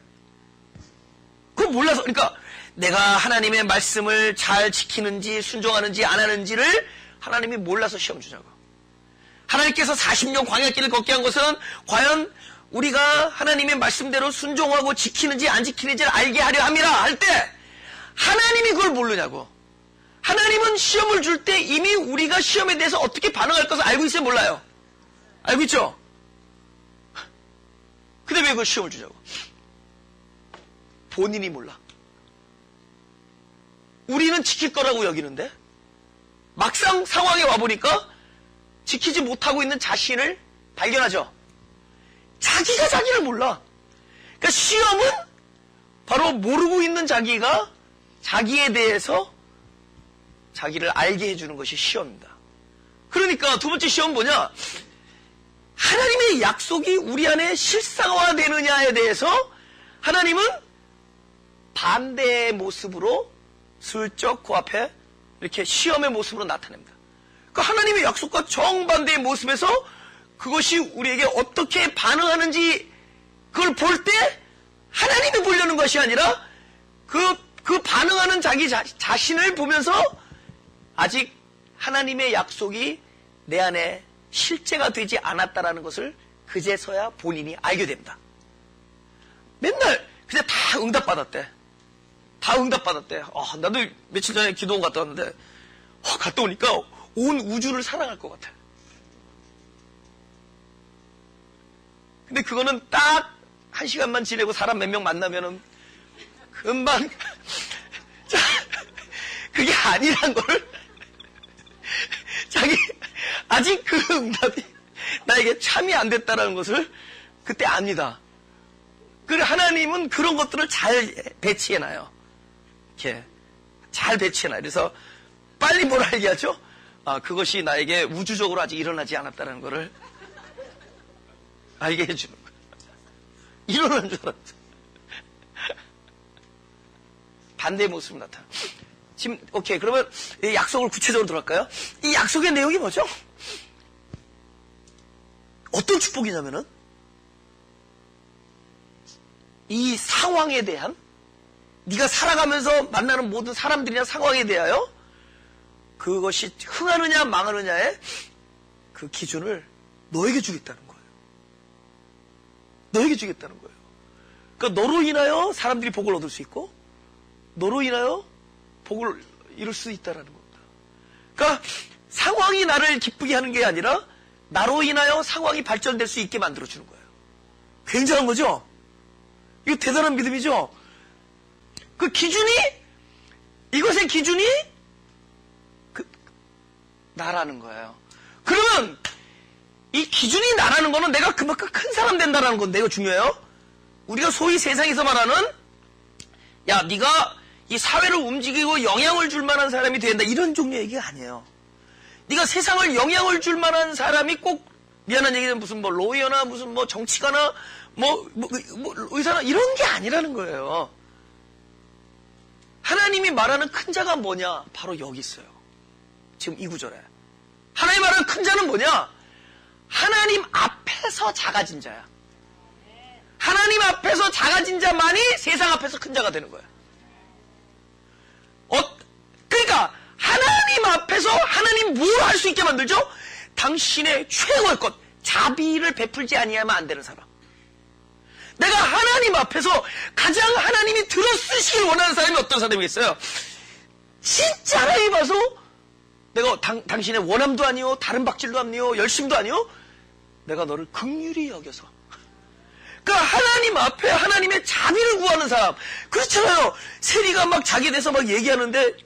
그거 몰라서. 그러니까 내가 하나님의 말씀을 잘 지키는지 순종하는지 안 하는지를 하나님이 몰라서 시험 주자고. 하나님께서 40년 광야길을 걷게 한 것은 과연 우리가 하나님의 말씀대로 순종하고 지키는지 안 지키는지를 알게 하려 함이라 할 때 하나님이 그걸 모르냐고. 하나님은 시험을 줄 때 이미 우리가 시험에 대해서 어떻게 반응할 것을 알고 있어요, 몰라요? 알고 있죠? 근데 왜 그걸 시험을 주자고? 본인이 몰라. 우리는 지킬 거라고 여기는데 막상 상황에 와보니까 지키지 못하고 있는 자신을 발견하죠. 자기가 자기를 몰라. 그러니까 시험은 바로 모르고 있는 자기가 자기에 대해서 자기를 알게 해주는 것이 시험입니다. 그러니까 두 번째 시험은 뭐냐? 하나님의 약속이 우리 안에 실상화되느냐에 대해서 하나님은 반대의 모습으로 슬쩍 그 앞에 이렇게 시험의 모습으로 나타냅니다. 그러니까 하나님의 약속과 정반대의 모습에서 그것이 우리에게 어떻게 반응하는지 그걸 볼 때 하나님이 보려는 것이 아니라 그 반응하는 자기 자신을 보면서 아직 하나님의 약속이 내 안에 실제가 되지 않았다라는 것을 그제서야 본인이 알게 됩니다. 맨날 그냥 다 응답받았대. 다 응답받았대. 나도 며칠 전에 기도원 갔다 왔는데 갔다 오니까 온 우주를 사랑할 것 같아. 근데 그거는 딱 1시간만 지내고 사람 몇 명 만나면은 금방 그게 아니란 걸 자기 아직 그 응답이 나에게 참이 안 됐다라는 것을 그때 압니다. 그래 하나님은 그런 것들을 잘 배치해놔요. 이렇게 잘 배치해놔요. 그래서 빨리 뭘 알게 하죠? 그것이 나에게 우주적으로 아직 일어나지 않았다는 것을 알게 해주는 거예요. 일어난 줄 알았어. 반대의 모습이 나타나. 지금 오케이. 그러면 이 약속을 구체적으로 들어갈까요? 이 약속의 내용이 뭐죠? 어떤 축복이냐면은 이 상황에 대한 네가 살아가면서 만나는 모든 사람들이나 상황에 대하여 그것이 흥하느냐 망하느냐의 그 기준을 너에게 주겠다는 거예요. 너에게 주겠다는 거예요. 그러니까 너로 인하여 사람들이 복을 얻을 수 있고 너로 인하여 복을 이룰 수 있다는 겁니다. 그러니까 상황이 나를 기쁘게 하는 게 아니라 나로 인하여 상황이 발전될 수 있게 만들어주는 거예요. 굉장한 거죠? 이거 대단한 믿음이죠? 그 기준이, 이것의 기준이 나라는 거예요. 그러면 이 기준이 나라는 거는 내가 그만큼 큰 사람 된다는 건데, 이거 중요해요. 우리가 소위 세상에서 말하는 야, 네가 이 사회를 움직이고 영향을 줄 만한 사람이 된다, 이런 종류의 얘기가 아니에요. 네가 세상을 영향을 줄 만한 사람이 꼭, 미안한 얘기는 무슨 뭐 로이어나 무슨 뭐 정치가나 뭐 의사나 이런 게 아니라는 거예요. 하나님이 말하는 큰 자가 뭐냐? 바로 여기 있어요. 지금 이 구절에. 하나님이 말하는 큰 자는 뭐냐? 하나님 앞에서 작아진 자야. 하나님 앞에서 작아진 자만이 세상 앞에서 큰 자가 되는 거예요. 그러니까 하나님 뭘 할 수 있게 만들죠? 당신의 최고의 것, 자비를 베풀지 아니하면 안 되는 사람. 내가 하나님 앞에서 가장 하나님이 들어쓰시길 원하는 사람이 어떤 사람이겠어요? 진짜 하나님 봐서 내가 당신의 원함도 아니요, 다른 박질도 아니요, 열심도 아니요, 내가 너를 긍휼히 여겨서. 그러니까 하나님 앞에 하나님의 자비를 구하는 사람. 그렇잖아요. 세리가 막 자기에 대해서 막 얘기하는데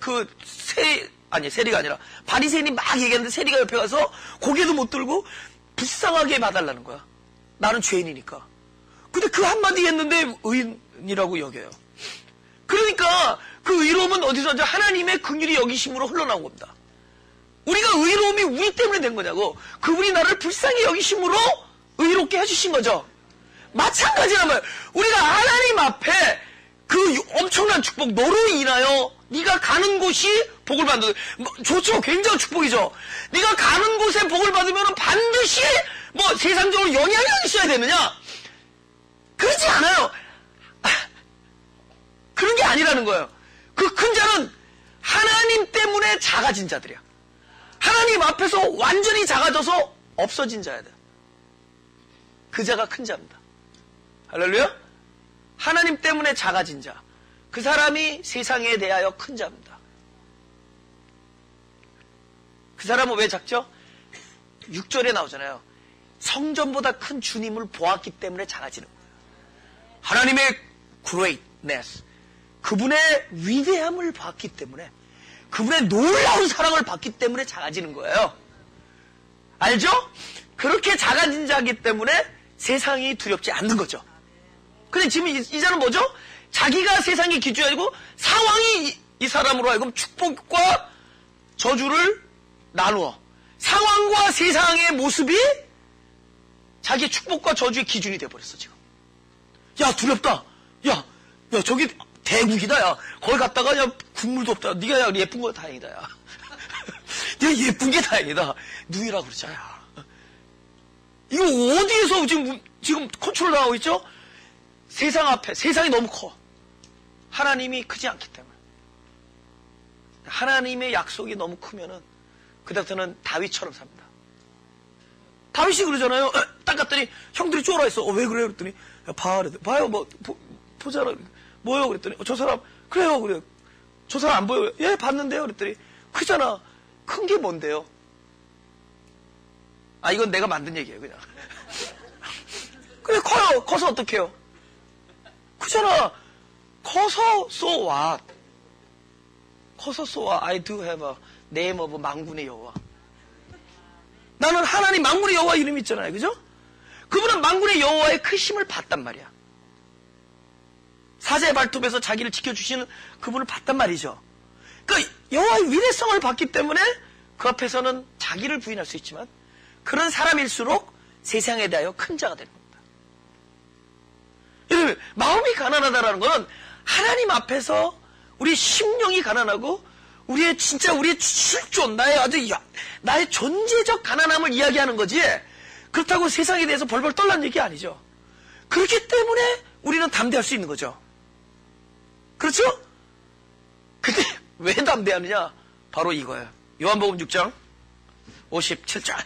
세리가 아니라 바리새인이 막 얘기하는데 세리가 옆에 가서 고개도 못 들고 불쌍하게 봐달라는 거야. 나는 죄인이니까. 근데 그 한마디 했는데 의인이라고 여겨요. 그러니까 그 의로움은 어디서 하나님의 긍휼히 여기심으로 흘러나온 겁니다. 우리가 의로움이 우리 때문에 된 거냐고. 그분이 나를 불쌍히 여기심으로 의롭게 해주신 거죠. 마찬가지란 말이에요. 우리가 하나님 앞에 그 엄청난 축복, 너로 인하여 네가 가는 곳이 복을 받는, 좋죠. 굉장한 축복이죠. 네가 가는 곳에 복을 받으면 반드시 세상적으로 영향이 있어야 되느냐? 그렇지 않아요. 그런 게 아니라는 거예요. 그 큰 자는 하나님 때문에 작아진 자들이야. 하나님 앞에서 완전히 작아져서 없어진 자야 돼. 그 자가 큰 자입니다. 할렐루야? 하나님 때문에 작아진 자. 그 사람이 세상에 대하여 큰 자입니다. 그 사람은 왜 작죠? 6절에 나오잖아요. 성전보다 큰 주님을 보았기 때문에 작아지는 거예요. 하나님의 greatness, 그분의 위대함을 봤기 때문에, 그분의 놀라운 사랑을 받기 때문에 작아지는 거예요. 알죠? 그렇게 작아진 자이기 때문에 세상이 두렵지 않는 거죠. 근데 지금 이 자는 뭐죠? 자기가 세상의 기준이 아니고 상황이 이 사람으로 하여금 축복과 저주를 나누어, 상황과 세상의 모습이 자기의 축복과 저주의 기준이 돼버렸어 지금. 야, 두렵다. 야 저기 대국이다. 야, 거기 갔다가 야 국물도 없다. 네가 야 예쁜 거 다행이다. 야, 네가 예쁜 게 다행이다. 누이라 그러자. 야, 이거 어디에서 지금 컨트롤 당하고 있죠? 세상 앞에, 세상이 너무 커. 하나님이 크지 않기 때문에. 하나님의 약속이 너무 크면은 그다음부터는 다윗처럼 삽니다. 다윗이 그러잖아요. 딱 갔더니 형들이 쫄아있어. 왜 그래요? 그랬더니 봐요. 보자라. 뭐요? 그랬더니 저 사람 그래요. 그래. 저 사람 안 보여요. 예, 봤는데요. 그랬더니 크잖아. 큰 게 뭔데요? 이건 내가 만든 얘기예요. 그냥. 그래, 커요. 커서 어떡해요? 크잖아. 커서 so what? 커서 so what? I do have a name of 만군의 여호와. 나는 하나님 만군의 여호와 이름이 있잖아요. 그죠? 그분은 만군의 여호와의 크심을 봤단 말이야. 사자의 발톱에서 자기를 지켜주시는 그분을 봤단 말이죠. 그러니까 여호와의 위대성을 봤기 때문에 그 앞에서는 자기를 부인할 수 있지만 그런 사람일수록 세상에 대하여 큰 자가 되는 겁니다. 여러분, 마음이 가난하다라는 것은 하나님 앞에서 우리 심령이 가난하고 우리의 실존, 나의 존재적 가난함을 이야기하는 거지. 그렇다고 세상에 대해서 벌벌 떨라는 얘기 아니죠. 그렇기 때문에 우리는 담대할 수 있는 거죠. 그렇죠? 근데 왜 담대하느냐? 바로 이거예요. 요한복음 6장 57절.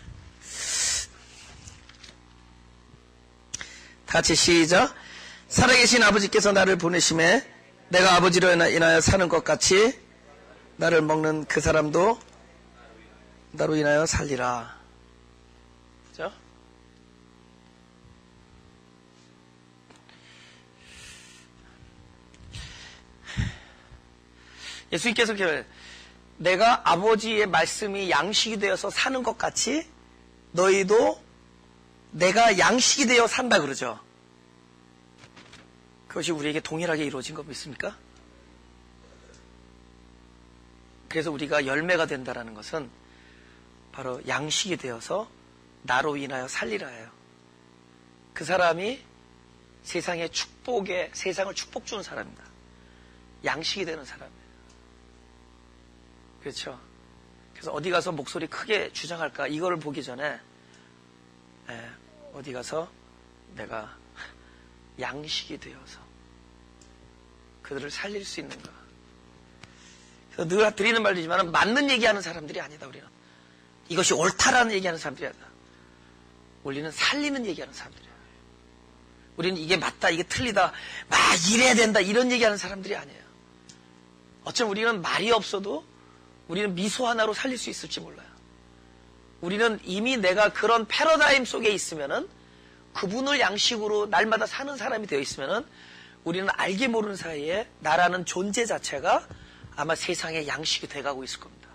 같이 시작. 살아계신 아버지께서 나를 보내심에 내가 아버지로 인하여 사는 것 같이 나를 먹는 그 사람도 나로 인하여 살리라. 그죠? 예수님께서 이렇게 내가 아버지의 말씀이 양식이 되어서 사는 것 같이 너희도 내가 양식이 되어 산다 그러죠. 그것이 우리에게 동일하게 이루어진 거 믿습니까? 그래서 우리가 열매가 된다는 것은 바로 양식이 되어서 나로 인하여 살리라예요. 그 사람이 세상을 축복 주는 사람입니다. 양식이 되는 사람이에요. 그렇죠? 그래서 어디 가서 목소리 크게 주장할까? 이거를 보기 전에 어디 가서 내가 양식이 되어서 그들을 살릴 수 있는가? 그래서 늘 드리는 말이지만 맞는 얘기하는 사람들이 아니다. 우리는 이것이 옳다라는 얘기하는 사람들이 아니라 우리는 살리는 얘기하는 사람들이야. 우리는 이게 맞다, 이게 틀리다, 이래야 된다 이런 얘기하는 사람들이 아니에요. 어쩌면 우리는 말이 없어도 우리는 미소 하나로 살릴 수 있을지 몰라요. 우리는 이미 내가 그런 패러다임 속에 있으면은 그분을 양식으로 날마다 사는 사람이 되어 있으면은 우리는 알게 모르는 사이에 나라는 존재 자체가 아마 세상의 양식이 돼가고 있을 겁니다.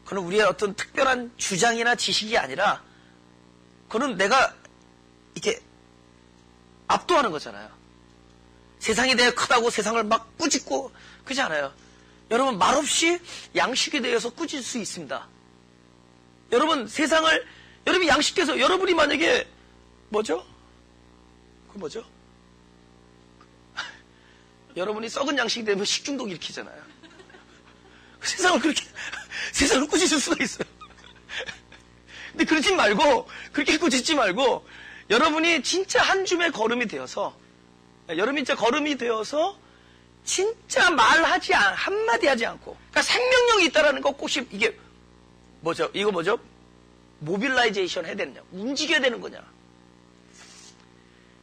그건 우리의 어떤 특별한 주장이나 지식이 아니라 그건 내가 이렇게 압도하는 거잖아요. 세상이 내가 크다고 세상을 막 꾸짖고 그렇지 않아요. 여러분 말없이 양식에 대해서 꾸짖을 수 있습니다. 여러분 세상을 여러분이 양식돼서 여러분이 만약에 뭐죠? 여러분이 썩은 양식이 되면 식중독 일으키잖아요. 세상을 꾸짖을 수가 있어요. 근데 그러지 말고, 그렇게 꾸짖지 말고, 여러분이 진짜 한 줌의 걸음이 되어서, 여러분이 진짜 걸음이 되어서, 진짜 한마디 하지 않고, 그러니까 생명력이 있다라는 거 꼭 이게, 이거 뭐죠? 모빌라이제이션 해야 되느냐? 움직여야 되는 거냐?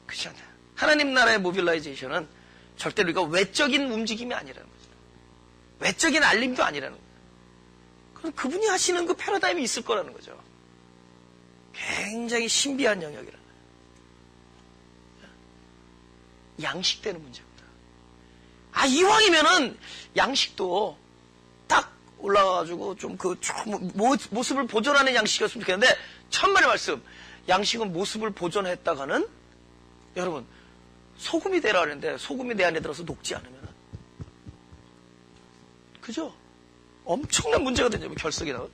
그렇지 않아요. 하나님 나라의 모빌라이제이션은 절대로 이거 외적인 움직임이 아니라는 거죠. 외적인 알림도 아니라는 거예요. 그럼 그분이 하시는 그 패러다임이 있을 거라는 거죠. 굉장히 신비한 영역이라는 거예요. 양식되는 문제입니다. 이왕이면은 양식도 딱 올라가가지고 좀 모습을 보존하는 양식이었으면 좋겠는데 천만의 말씀, 양식은 모습을 보존했다가는 여러분 소금이 되라 하는데 소금이 내 안에 들어서 녹지 않으면 그죠? 엄청난 문제가 되냐면 결석이 나고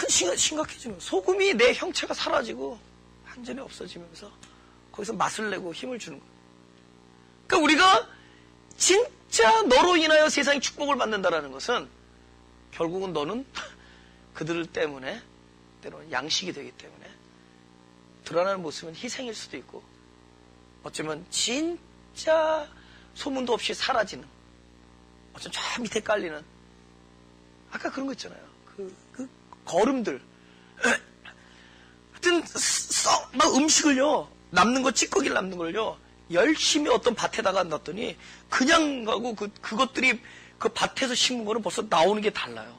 심각해지면 소금이 내 형체가 사라지고 완전히 없어지면서 거기서 맛을 내고 힘을 주는 거예요. 그러니까 우리가 진짜 너로 인하여 세상이 축복을 받는다라는 것은 결국은 너는 그들 때문에 때로는 양식이 되기 때문에 드러나는 모습은 희생일 수도 있고 어쩌면 진짜 소문도 없이 사라지는 어쩌면 저 밑에 깔리는 아까 그런 거 있잖아요. 그 걸음들 하여튼 막 음식을요 남는 거 찌꺼기를 남는 걸요 열심히 어떤 밭에다가 놨더니 그냥 가고 그것들이 그 밭에서 심은 거는 벌써 나오는 게 달라요.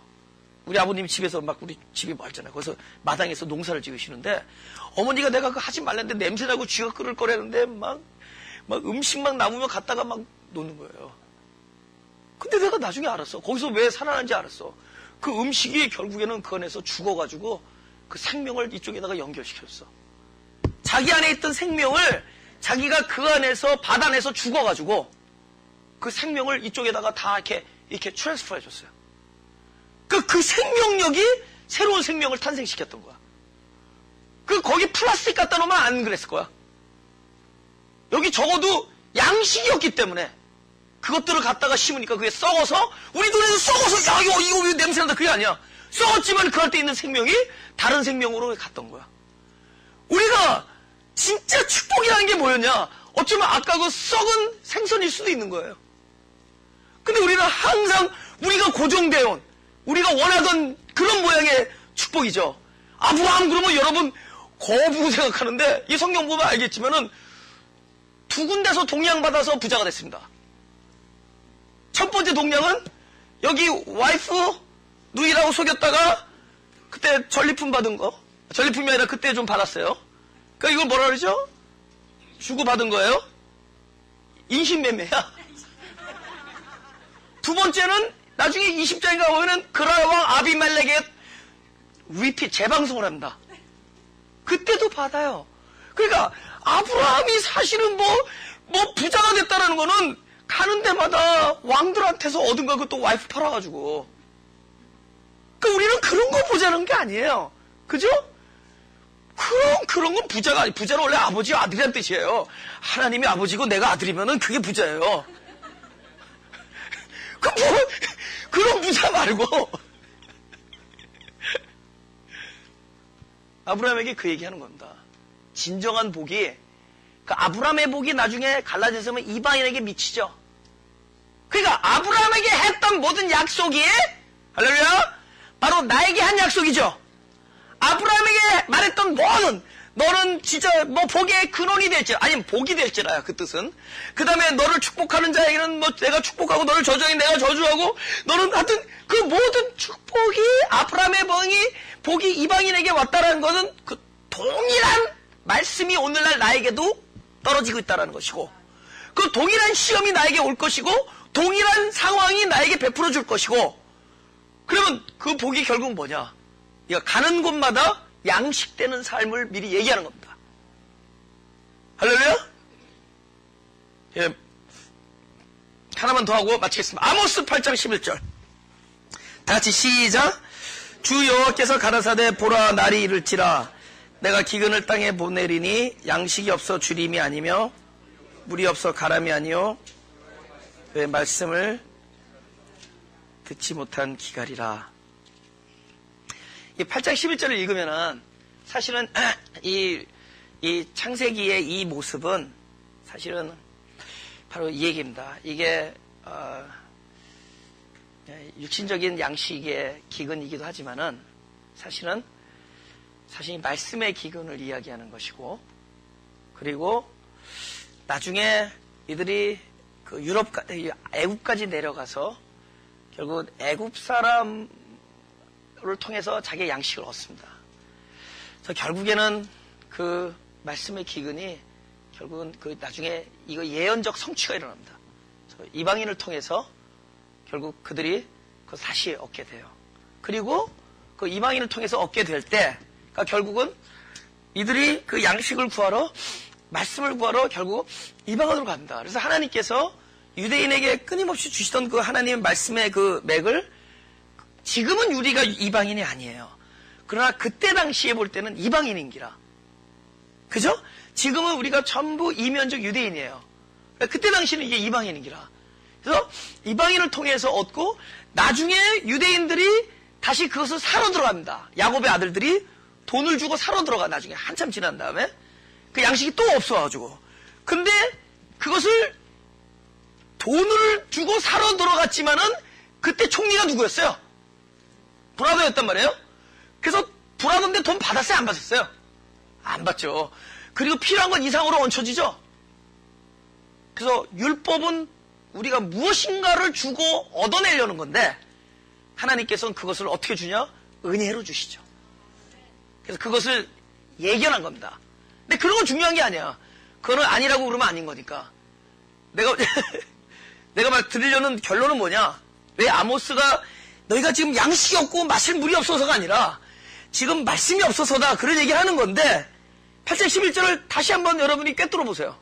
우리 아버님이 집에서 막 우리 집이 멀잖아요. 거기서 마당에서 농사를 지으시는데 어머니가 내가 그거 하지 말랬는데 냄새나고 쥐가 끓을 거라는데 막 음식 막 남으면 갖다가 막 놓는 거예요. 근데 내가 나중에 알았어. 거기서 왜 살아나는지 알았어. 그 음식이 결국에는 그 안에서 죽어가지고 그 생명을 이쪽에다가 연결시켰어. 자기 안에 있던 생명을 자기가 그 안에서 받아내서 죽어가지고 그 생명을 이쪽에다가 다 이렇게 트랜스퍼 해줬어요. 그 생명력이 새로운 생명을 탄생시켰던 거야. 거기 플라스틱 갖다 놓으면 안 그랬을 거야. 여기 적어도 양식이었기 때문에 그것들을 갖다가 심으니까 그게 썩어서 우리 눈에서 썩어서 야 이거 왜 냄새난다 그게 아니야. 썩었지만 그 안에 있는 생명이 다른 생명으로 갔던 거야. 우리가 진짜 축복이라는 게 뭐였냐? 어쩌면 아까 그 썩은 생선일 수도 있는 거예요. 근데 우리는 항상 우리가 고정되어 우리가 원하던 그런 모양의 축복이죠. 아브라함 그러면 여러분 거부 생각하는데 이 성경 보면 알겠지만은 두 군데서 동양받아서 부자가 됐습니다. 첫 번째 동양은 여기 와이프 누이라고 속였다가 그때 전리품 받은 거 전리품이 아니라 그때 좀 받았어요. 그러니까 이걸 뭐라 그러죠? 주고 받은 거예요. 인신매매야. 두 번째는 나중에 20장인가 보면은 그라왕 아비멜렉의 리핏 재방송을 합니다. 그때도 받아요. 그러니까 아브라함이 사실은 뭐 부자가 됐다는 거는 가는 데마다 왕들한테서 얻은 거 그것도 와이프 팔아가지고. 그러니까 우리는 그런 거 보자는 게 아니에요. 그죠? 그런 건 부자가 아니. 부자는 원래 아버지와 아들이란 뜻이에요. 하나님이 아버지고 내가 아들이면은 그게 부자예요. 그런 부자 말고. 아브라함에게 그 얘기하는 겁니다. 진정한 복이, 그 아브라함의 복이 나중에 갈라져서 이방인에게 미치죠. 그러니까 아브라함에게 했던 모든 약속이, 할렐루야, 바로 나에게 한 약속이죠. 아브라함에게 말했던 너는 진짜 복의 근원이 될지라, 아니면 복이 될지라야, 그 뜻은. 그 다음에 너를 축복하는 자에게는 내가 축복하고, 너를 저주하게 내가 저주하고, 너는 하여튼 그 모든 축복이, 아브라함의 복이 이방인에게 왔다라는 것은 그 동일한 말씀이 오늘날 나에게도 떨어지고 있다는 것이고, 그 동일한 시험이 나에게 올 것이고, 동일한 상황이 나에게 베풀어 줄 것이고, 그러면 그 복이 결국 뭐냐? 이거 가는 곳마다 양식되는 삶을 미리 얘기하는 겁니다. 할렐루야? 예. 하나만 더 하고 마치겠습니다. 아모스 8장 11절. 다 같이 시작. 주 여호와께서 가라사대 보라 날이 이를지라 내가 기근을 땅에 보내리니 양식이 없어 주림이 아니며 물이 없어 가람이 아니요 왜 말씀을 듣지 못한 기갈이라. 이 8장 11절을 읽으면은 사실은 이 창세기의 이 모습은 사실은 바로 이 얘기입니다. 이게 육신적인 양식의 기근이기도 하지만은 사실은 말씀의 기근을 이야기하는 것이고, 그리고 나중에 이들이 그 애굽까지 내려가서 결국 애굽 사람을 통해서 자기의 양식을 얻습니다. 그래서 결국에는 그 말씀의 기근이 결국은 그 나중에 이거 예언적 성취가 일어납니다. 그래서 이방인을 통해서 결국 그들이 그걸 다시 얻게 돼요. 그리고 그 이방인을 통해서 얻게 될 때, 그러니까 결국은 이들이 그 양식을 구하러, 말씀을 구하러 결국 이방인으로 갑니다. 그래서 하나님께서 유대인에게 끊임없이 주시던 그 하나님의 말씀의 그 맥을, 지금은 우리가 이방인이 아니에요. 그러나 그때 당시에 볼 때는 이방인인기라. 그죠? 지금은 우리가 전부 이면적 유대인이에요. 그때 당시는 이게 이방인인기라. 그래서 이방인을 통해서 얻고, 나중에 유대인들이 다시 그것을 사러 들어갑니다. 야곱의 아들들이 돈을 주고 사러 들어가. 나중에 한참 지난 다음에 그 양식이 또 없어가지고. 근데 그것을 돈을 주고 사러 들어갔지만은 그때 총리가 누구였어요? 브라더였단 말이에요. 그래서 브라더인데 돈 받았어요? 안 받았어요? 안 받죠. 그리고 필요한 건 이상으로 얹혀지죠. 그래서 율법은 우리가 무엇인가를 주고 얻어내려는 건데, 하나님께서는 그것을 어떻게 주냐? 은혜로 주시죠. 그래서 그것을 예견한 겁니다. 근데 그런 건 중요한 게 아니야. 그거는 아니라고 그러면 아닌 거니까. 내가 막 드리려는 결론은 뭐냐? 왜 아모스가 너희가 지금 양식이 없고 마실 물이 없어서가 아니라 지금 말씀이 없어서다, 그런 얘기를 하는 건데, 8장 11절을 다시 한번 여러분이 꿰뚫어 보세요.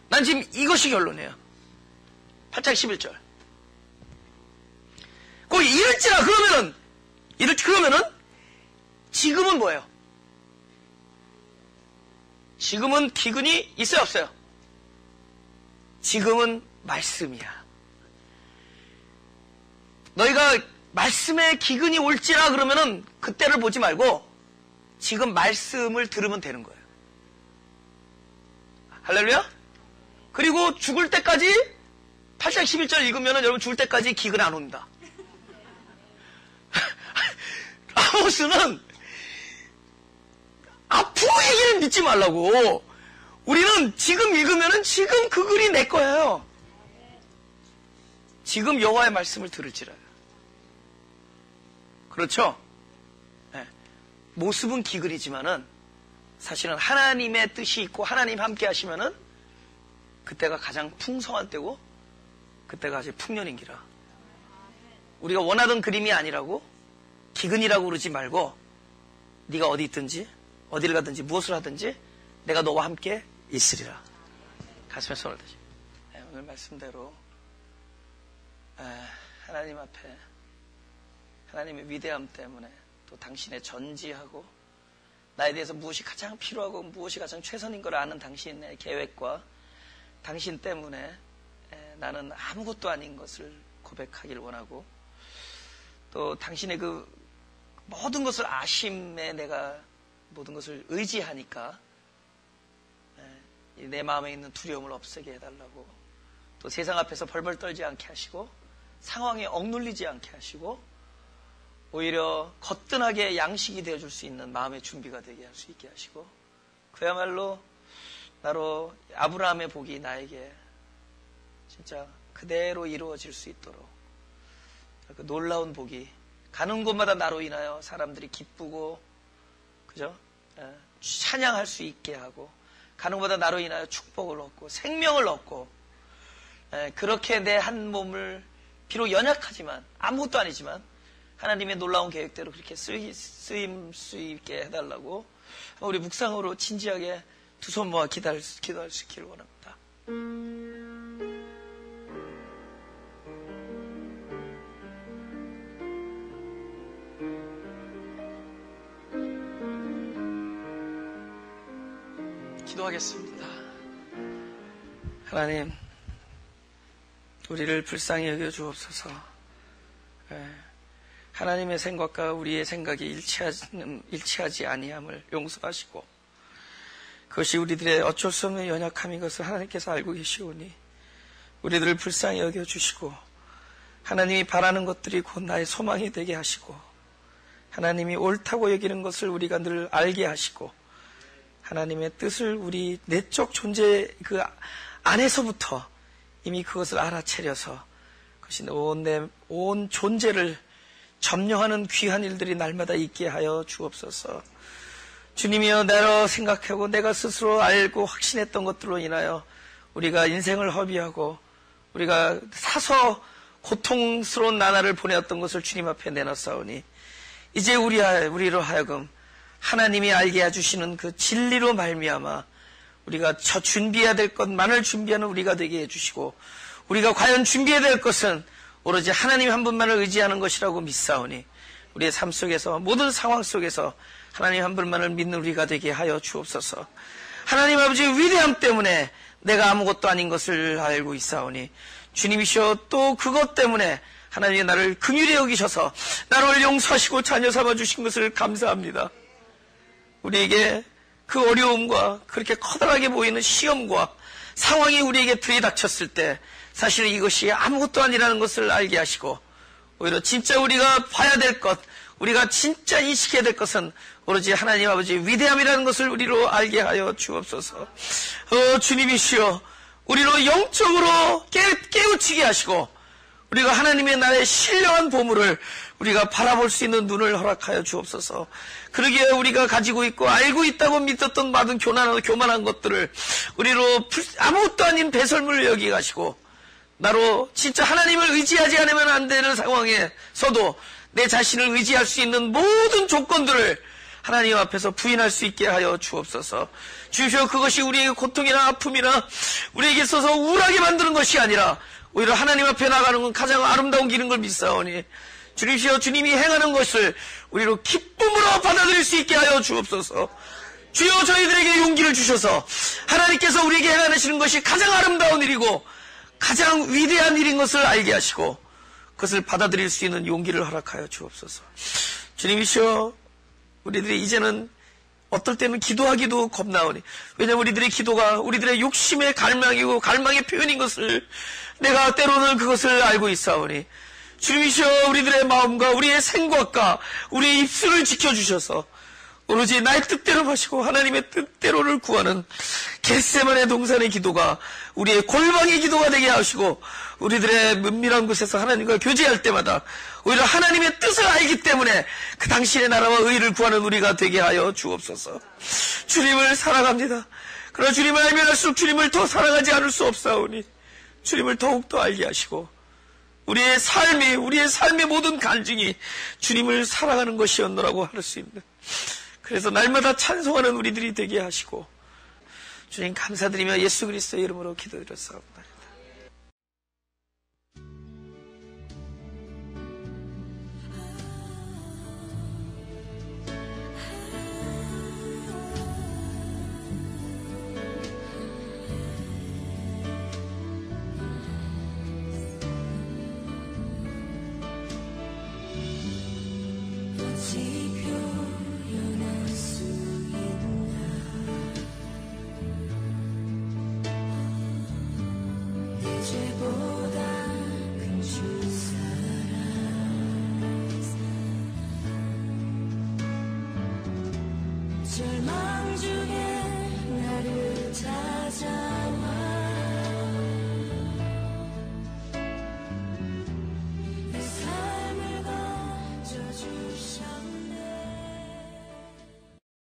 난 지금 이것이 결론이에요. 8장 11절. 거기 이럴지라 그러면은 지금은 뭐예요? 지금은 기근이 있어요, 없어요? 지금은 말씀이야. 너희가 말씀에 기근이 올지라 그러면은 그때를 보지 말고 지금 말씀을 들으면 되는 거예요. 할렐루야? 그리고 죽을 때까지 8장 11절 읽으면은 여러분 죽을 때까지 기근 안 옵니다. 아모스는 앞으로 얘기를 믿지 말라고. 우리는 지금 읽으면은 지금 그 글이 내 거예요. 지금 여호와의 말씀을 들을지라요. 그렇죠? 네. 모습은 기근이지만은 사실은 하나님의 뜻이 있고 하나님 함께 하시면은 그때가 가장 풍성한 때고 그때가 아주 풍년인기라. 우리가 원하던 그림이 아니라고 기근이라고 그러지 말고, 네가 어디 있든지 어디를 가든지 무엇을 하든지 내가 너와 함께 있으리라. 가슴에 손을 대지. 네, 오늘 말씀대로 하나님 앞에 하나님의 위대함 때문에 또 당신의 전지하고 나에 대해서 무엇이 가장 필요하고 무엇이 가장 최선인 걸 아는 당신의 계획과 당신 때문에 나는 아무것도 아닌 것을 고백하길 원하고, 또 당신의 그 모든 것을 아심에 내가 모든 것을 의지하니까 내 마음에 있는 두려움을 없애게 해달라고, 또 세상 앞에서 벌벌 떨지 않게 하시고 상황에 억눌리지 않게 하시고 오히려 거뜬하게 양식이 되어줄 수 있는 마음의 준비가 되게 할 수 있게 하시고 그야말로 나로 아브라함의 복이 나에게 진짜 그대로 이루어질 수 있도록 그 놀라운 복이 가는 곳마다 나로 인하여 사람들이 기쁘고 그죠? 찬양할 수 있게 하고 가는 곳마다 나로 인하여 축복을 얻고 생명을 얻고 그렇게 내 한 몸을 비록 연약하지만 아무것도 아니지만 하나님의 놀라운 계획대로 그렇게 쓰임 수 있게 해달라고 우리 묵상으로 진지하게 두 손 모아 기도할 수 있기를 원합니다. 기도하겠습니다. 하나님, 우리를 불쌍히 여겨 주옵소서. 하나님의 생각과 우리의 생각이 일치하지 아니함을 용서하시고 그것이 우리들의 어쩔 수 없는 연약함인 것을 하나님께서 알고 계시오니 우리들을 불쌍히 여겨 주시고 하나님이 바라는 것들이 곧 나의 소망이 되게 하시고 하나님이 옳다고 여기는 것을 우리가 늘 알게 하시고 하나님의 뜻을 우리 내적 존재 그 안에서부터 이미 그것을 알아채려서 그것이 온 존재를 점령하는 귀한 일들이 날마다 있게 하여 주옵소서. 주님이여, 나로 생각하고 내가 스스로 알고 확신했던 것들로 인하여 우리가 인생을 허비하고 우리가 사서 고통스러운 나날을 보내었던 것을 주님 앞에 내놨사오니 이제 우리로 하여금 하나님이 알게 해주시는 그 진리로 말미암아 우리가 저 준비해야 될 것만을 준비하는 우리가 되게 해주시고 우리가 과연 준비해야 될 것은 오로지 하나님 한 분만을 의지하는 것이라고 믿사오니 우리의 삶 속에서 모든 상황 속에서 하나님 한 분만을 믿는 우리가 되게 하여 주옵소서. 하나님 아버지의 위대함 때문에 내가 아무것도 아닌 것을 알고 있사오니 주님이시여 또 그것 때문에 하나님이 나를 긍휼히 여기셔서 나를 용서하시고 자녀 삼아주신 것을 감사합니다. 우리에게 그 어려움과 그렇게 커다랗게 보이는 시험과 상황이 우리에게 들이닥쳤을 때 사실은 이것이 아무것도 아니라는 것을 알게 하시고 오히려 진짜 우리가 봐야 될 것, 우리가 진짜 인식해야 될 것은 오로지 하나님 아버지의 위대함이라는 것을 우리로 알게 하여 주옵소서. 주님이시여, 우리로 영적으로 깨우치게 하시고 우리가 하나님의 나라의 신령한 보물을 우리가 바라볼 수 있는 눈을 허락하여 주옵소서. 그러기에 우리가 가지고 있고 알고 있다고 믿었던 많은 교만한 것들을 우리로 아무것도 아닌 배설물을 여기게 하시고 나로 진짜 하나님을 의지하지 않으면 안 되는 상황에서도 내 자신을 의지할 수 있는 모든 조건들을 하나님 앞에서 부인할 수 있게 하여 주옵소서. 주시오, 그것이 우리에게 고통이나 아픔이나 우리에게 있어서 우울하게 만드는 것이 아니라 오히려 하나님 앞에 나가는 건 가장 아름다운 길인 걸 믿사오니 주님이시여, 주님이 행하는 것을 우리로 기쁨으로 받아들일 수 있게 하여 주옵소서. 주여, 저희들에게 용기를 주셔서 하나님께서 우리에게 행하시는 것이 가장 아름다운 일이고 가장 위대한 일인 것을 알게 하시고 그것을 받아들일 수 있는 용기를 허락하여 주옵소서. 주님이시여, 우리들이 이제는 어떨 때는 기도하기도 겁나오니 왜냐하면 우리들의 기도가 우리들의 욕심의 갈망이고 갈망의 표현인 것을 내가 때로는 그것을 알고 있사오니 주님이시여, 우리들의 마음과 우리의 생각과 우리의 입술을 지켜주셔서 오로지 나의 뜻대로 하시고 하나님의 뜻대로를 구하는 겟세마네 동산의 기도가 우리의 골방의 기도가 되게 하시고 우리들의 은밀한 곳에서 하나님과 교제할 때마다 오히려 하나님의 뜻을 알기 때문에 그 당신의 나라와 의를 구하는 우리가 되게 하여 주옵소서. 주님을 사랑합니다. 그러나 주님을 알면 할수록 주님을 더 사랑하지 않을 수 없사오니 주님을 더욱더 알게 하시고 우리의 삶의 모든 간증이 주님을 사랑하는 것이었노라고 할 수 있는, 그래서 날마다 찬송하는 우리들이 되게 하시고 주님 감사드리며 예수 그리스도의 이름으로 기도드렸사옵나이다. 절망 중에